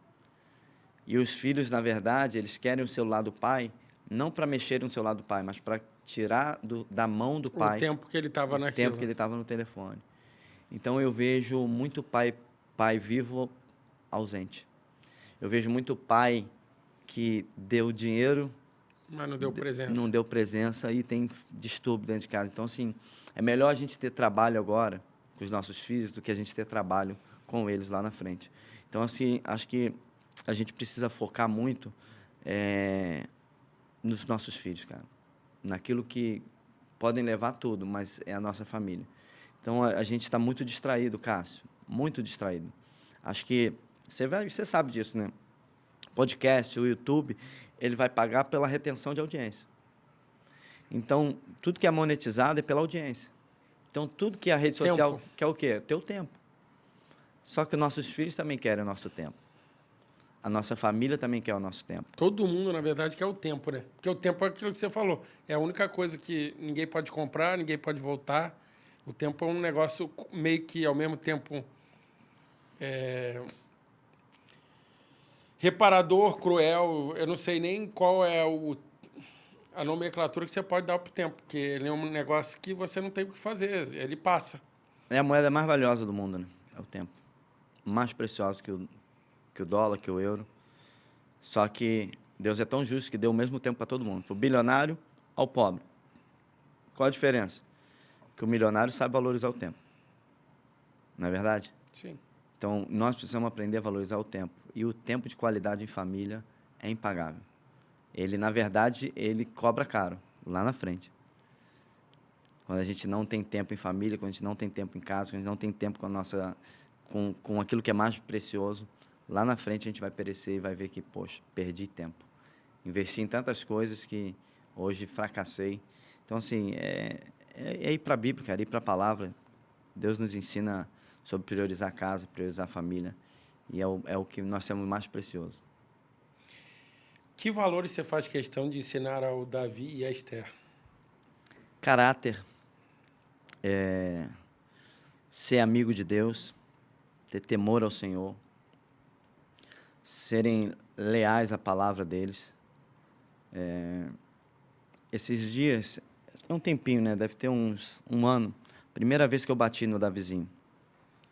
E os filhos, na verdade, eles querem o celular do pai, não para mexer no celular do pai, mas para tirar da mão do pai o tempo que ele estava naquilo. O tempo que ele estava no telefone. Então, eu vejo muito pai vivo ausente. Eu vejo muito pai que deu dinheiro, mas não deu presença. Não deu presença e tem distúrbio dentro de casa. Então, assim, é melhor a gente ter trabalho agora com os nossos filhos do que a gente ter trabalho com eles lá na frente. Então, assim, acho que a gente precisa focar muito nos nossos filhos, cara. Naquilo que podem levar tudo, mas é a nossa família. Então, a gente está muito distraído, Cássio. Muito distraído. Acho que você sabe disso, né? Podcast, o YouTube, ele vai pagar pela retenção de audiência. Então, tudo que é monetizado é pela audiência. Então, tudo que a rede social quer o quê? Teu tempo. Só que nossos filhos também querem o nosso tempo. A nossa família também quer o nosso tempo. Todo mundo, na verdade, quer o tempo, né? Porque o tempo é aquilo que você falou. É a única coisa que ninguém pode comprar, ninguém pode voltar. O tempo é um negócio meio que, ao mesmo tempo, reparador, cruel. Eu não sei nem qual é a nomenclatura que você pode dar para o tempo, porque ele é um negócio que você não tem o que fazer, ele passa. É a moeda mais valiosa do mundo, né? É o tempo. Mais preciosa que o dólar, que o euro. Só que Deus é tão justo que deu o mesmo tempo para todo mundo, para o bilionário ao pobre. Qual a diferença? Que o milionário sabe valorizar o tempo. Não é verdade? Sim. Então, nós precisamos aprender a valorizar o tempo. E o tempo de qualidade em família é impagável. Ele, na verdade, ele cobra caro, lá na frente. Quando a gente não tem tempo em família, quando a gente não tem tempo em casa, quando a gente não tem tempo com aquilo que é mais precioso, lá na frente a gente vai perecer e vai ver que, poxa, perdi tempo. Investi em tantas coisas que hoje fracassei. Então, assim, é ir para a Bíblia, cara, ir para a palavra. Deus nos ensina sobre priorizar a casa, priorizar a família. E é o que nós temos mais precioso. Que valores você faz questão de ensinar ao Davi e à Esther? Caráter, ser amigo de Deus, ter temor ao Senhor, serem leais à palavra deles. Esses dias, tem um tempinho, né? Deve ter um ano, primeira vez que eu bati no Davizinho.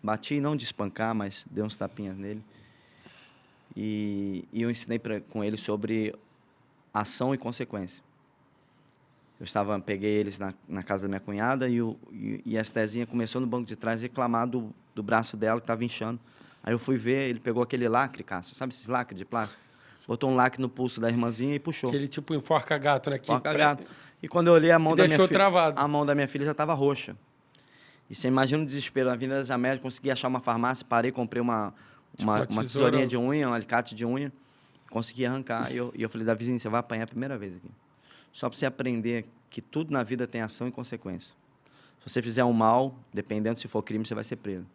Bati, não de espancar, mas dei uns tapinhas nele. E eu ensinei com ele sobre ação e consequência. Peguei eles na casa da minha cunhada e a Estezinha começou no banco de trás a reclamar do braço dela que estava inchando. Aí eu fui ver, ele pegou aquele lacre, Cássio, sabe esses lacres de plástico? Botou um lacre no pulso da irmãzinha e puxou. Aquele tipo enforca gato, né? Enforca gato. E quando eu olhei, a mão travado. A mão da minha filha já estava roxa. E você imagina o desespero. Na Avenida das Américas, consegui achar uma farmácia, parei, comprei uma tesourinha de unha, um alicate de unha, consegui arrancar. E eu falei, Davizinho, você vai apanhar a primeira vez aqui. Só para você aprender que tudo na vida tem ação e consequência. Se você fizer um mal, dependendo se for crime, você vai ser preso.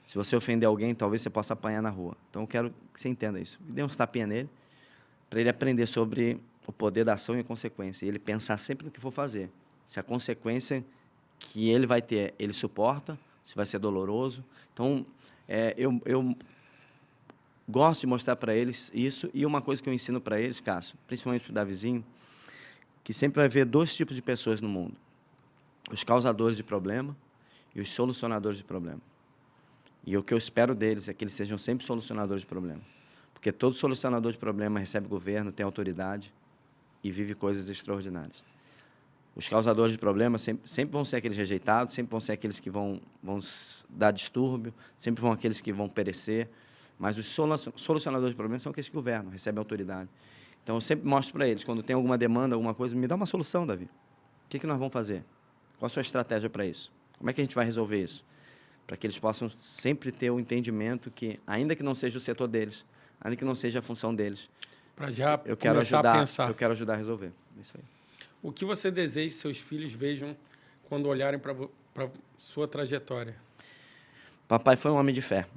Se você ofender alguém, talvez você possa apanhar na rua. Então, eu quero que você entenda isso. E dei uns tapinhas nele, para ele aprender sobre o poder da ação e a consequência. E ele pensar sempre no que for fazer. Se a consequência que ele vai ter, ele suporta, se vai ser doloroso. Então, gosto de mostrar para eles isso, e uma coisa que eu ensino para eles, Cássio, principalmente para o Davizinho, que sempre vai haver 2 tipos de pessoas no mundo: os causadores de problema e os solucionadores de problema. E o que eu espero deles é que eles sejam sempre solucionadores de problema, porque todo solucionador de problema recebe governo, tem autoridade e vive coisas extraordinárias. Os causadores de problemas sempre vão ser aqueles rejeitados, sempre vão ser aqueles que vão dar distúrbio, sempre vão aqueles que vão perecer, mas os solucionadores de problemas são aqueles que governam, recebem autoridade. Então, eu sempre mostro para eles, quando tem alguma demanda, alguma coisa, me dá uma solução, Davi. O que nós vamos fazer? Qual a sua estratégia para isso? Como é que a gente vai resolver isso? Para que eles possam sempre ter o entendimento que, ainda que não seja o setor deles, ainda que não seja a função deles, Para já eu quero começar ajudar, a pensar. eu quero ajudar a resolver. É isso aí. O que você deseja que seus filhos vejam quando olharem para sua trajetória? Papai foi um homem de fé.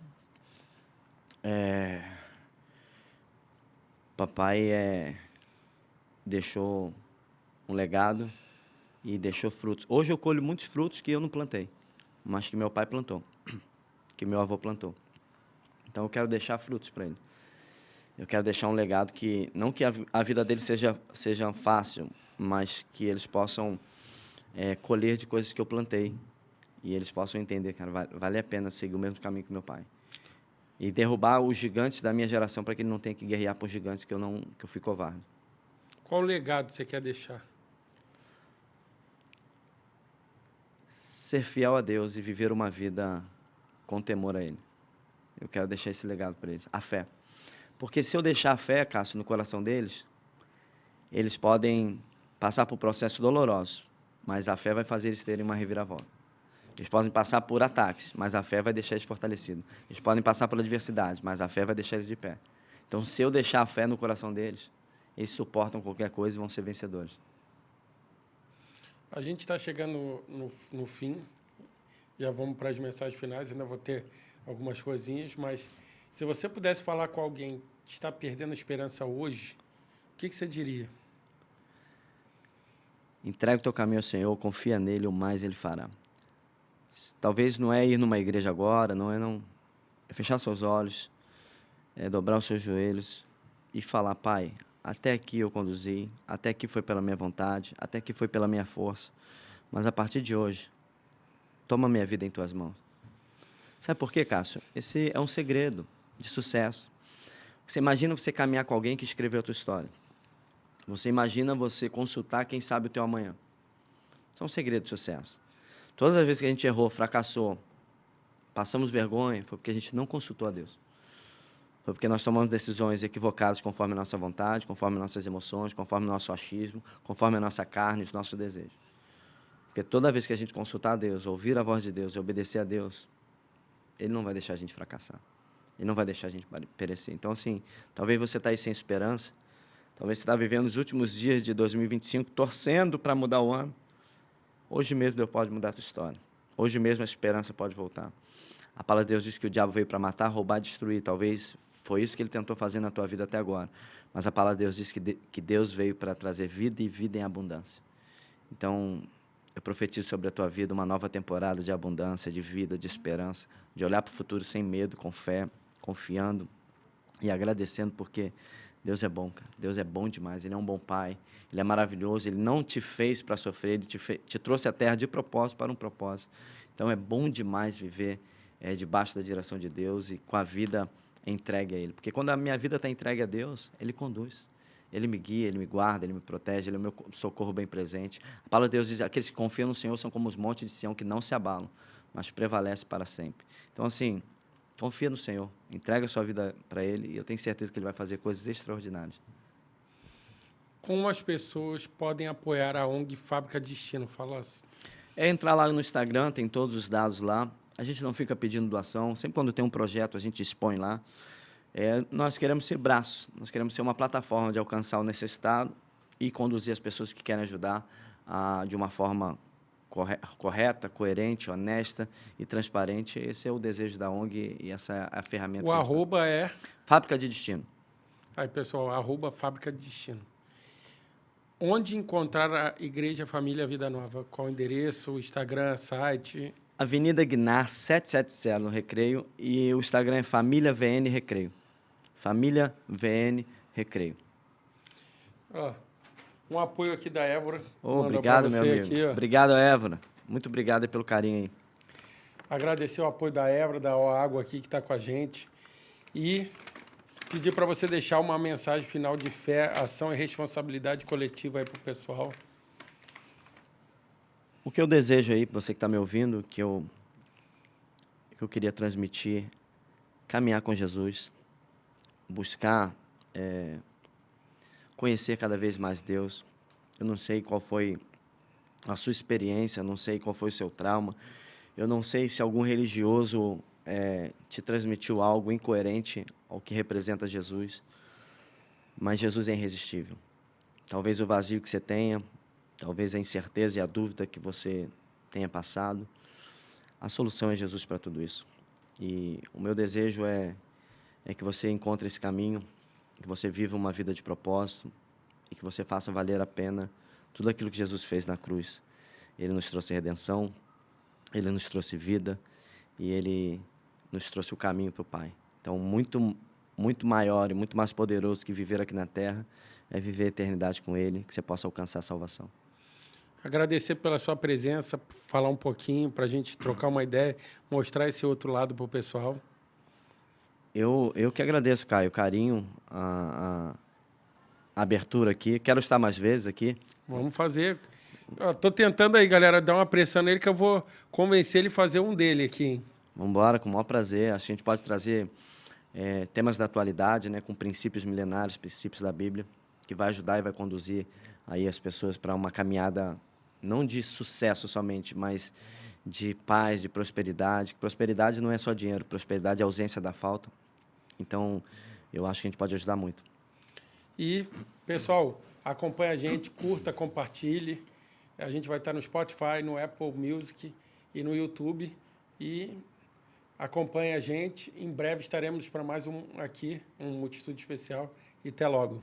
Papai deixou um legado e deixou frutos. Hoje eu colho muitos frutos que eu não plantei, mas que meu pai plantou, que meu avô plantou. Então eu quero deixar frutos para ele. Eu quero deixar um legado que, não que a vida dele seja fácil, mas que eles possam colher de coisas que eu plantei. E eles possam entender, cara, vale a pena seguir o mesmo caminho que meu pai. E derrubar os gigantes da minha geração para que ele não tenha que guerrear por gigantes que eu fui covarde. Qual legado você quer deixar? Ser fiel a Deus e viver uma vida com temor a Ele. Eu quero deixar esse legado para eles. A fé. Porque se eu deixar a fé, Cássio, no coração deles, eles podem passar por processos dolorosos, mas a fé vai fazer eles terem uma reviravolta. Eles podem passar por ataques, mas a fé vai deixar eles fortalecidos. Eles podem passar por adversidade, mas a fé vai deixar eles de pé. Então, se eu deixar a fé no coração deles, eles suportam qualquer coisa e vão ser vencedores. A gente está chegando no fim, já vamos para as mensagens finais, ainda vou ter algumas coisinhas, mas se você pudesse falar com alguém que está perdendo a esperança hoje, o que você diria? Entrega o teu caminho ao Senhor, confia nele, o mais Ele fará. Talvez não é ir numa igreja agora, é fechar seus olhos, é dobrar os seus joelhos e falar: Pai, até aqui eu conduzi, até aqui foi pela minha vontade, até aqui foi pela minha força, mas a partir de hoje, toma minha vida em tuas mãos. Sabe por quê, Cássio? Esse é um segredo de sucesso. Você imagina você caminhar com alguém que escreveu a tua história. Você imagina você consultar quem sabe o teu amanhã. Isso é um segredo de sucesso. Todas as vezes que a gente errou, fracassou, passamos vergonha, foi porque a gente não consultou a Deus. Foi porque nós tomamos decisões equivocadas conforme a nossa vontade, conforme nossas emoções, conforme o nosso achismo, conforme a nossa carne, os nossos desejos. Porque toda vez que a gente consultar a Deus, ouvir a voz de Deus e obedecer a Deus, Ele não vai deixar a gente fracassar. Ele não vai deixar a gente perecer. Então, assim, talvez você está aí sem esperança, talvez você está vivendo os últimos dias de 2025, torcendo para mudar o ano. Hoje mesmo Deus pode mudar a tua história. Hoje mesmo a esperança pode voltar. A palavra de Deus diz que o diabo veio para matar, roubar e destruir. Talvez foi isso que ele tentou fazer na tua vida até agora. Mas a palavra de Deus diz que Deus veio para trazer vida e vida em abundância. Então, eu profetizo sobre a tua vida uma nova temporada de abundância, de vida, de esperança, de olhar para o futuro sem medo, com fé, confiando e agradecendo, porque Deus é bom, cara. Deus é bom demais. Ele é um bom pai. Ele é maravilhoso. Ele não te fez para sofrer. Ele te trouxe à terra de propósito para um propósito. Então, é bom demais viver debaixo da direção de Deus e com a vida entregue a Ele. Porque quando a minha vida está entregue a Deus, Ele conduz. Ele me guia, Ele me guarda, Ele me protege. Ele é o meu socorro bem presente. A palavra de Deus diz: aqueles que confiam no Senhor são como os montes de Sião que não se abalam, mas prevalecem para sempre. Então, assim, confia no Senhor, entrega a sua vida para Ele e eu tenho certeza que Ele vai fazer coisas extraordinárias. Como as pessoas podem apoiar a ONG Fábrica Destino? Fala assim. É entrar lá no Instagram, tem todos os dados lá. A gente não fica pedindo doação. Sempre quando tem um projeto, a gente expõe lá. Nós queremos ser braço, nós queremos ser uma plataforma de alcançar o necessitado e conduzir as pessoas que querem ajudar de uma forma correta, coerente, honesta e transparente. Esse é o desejo da ONG e essa é a ferramenta. O arroba é? Fábrica de Destino. Aí, pessoal, arroba Fábrica de Destino. Onde encontrar a Igreja Família Vida Nova? Qual o endereço, o Instagram, site? Avenida Guinar, 770, no Recreio. E o Instagram é Família VN Recreio. Família VN Recreio. Ó, um apoio aqui da Évora. Ô, Mandou obrigado, pra meu você amigo. aqui, ó. Obrigado, Évora. Muito obrigado aí pelo carinho aí. Agradecer o apoio da Évora, da Água aqui que está com a gente. E pedir para você deixar uma mensagem final de fé, ação e responsabilidade coletiva aí para o pessoal. O que eu desejo aí, você que está me ouvindo, que eu queria transmitir, caminhar com Jesus, buscar conhecer cada vez mais Deus. Eu não sei qual foi a sua experiência, não sei qual foi o seu trauma, eu não sei se algum religioso te transmitiu algo incoerente ao que representa Jesus, mas Jesus é irresistível. Talvez o vazio que você tenha, talvez a incerteza e a dúvida que você tenha passado, a solução é Jesus para tudo isso. E o meu desejo é que você encontre esse caminho, que você viva uma vida de propósito e que você faça valer a pena tudo aquilo que Jesus fez na cruz. Ele nos trouxe redenção, Ele nos trouxe vida e Ele nos trouxe o caminho para o Pai. Então, muito maior e muito mais poderoso que viver aqui na Terra é viver a eternidade com Ele, que você possa alcançar a salvação. Agradecer pela sua presença, falar um pouquinho, para a gente trocar uma ideia, mostrar esse outro lado para o pessoal. Eu que agradeço, Caio, o carinho, a abertura aqui. Quero estar mais vezes aqui. Vamos fazer. Estou tentando aí, galera, dar uma pressão nele que eu vou convencer ele a fazer um dele aqui, hein? Vamos embora, com o maior prazer. Acho que a gente pode trazer temas da atualidade, né, com princípios milenares, princípios da Bíblia, que vai ajudar e vai conduzir aí as pessoas para uma caminhada não de sucesso somente, mas de paz, de prosperidade. Prosperidade não é só dinheiro, prosperidade é ausência da falta. Então, eu acho que a gente pode ajudar muito. E, pessoal, acompanha a gente, curta, compartilhe. A gente vai estar no Spotify, no Apple Music e no YouTube. E acompanha a gente. Em breve estaremos para mais um aqui, um Multitude Especial. E até logo.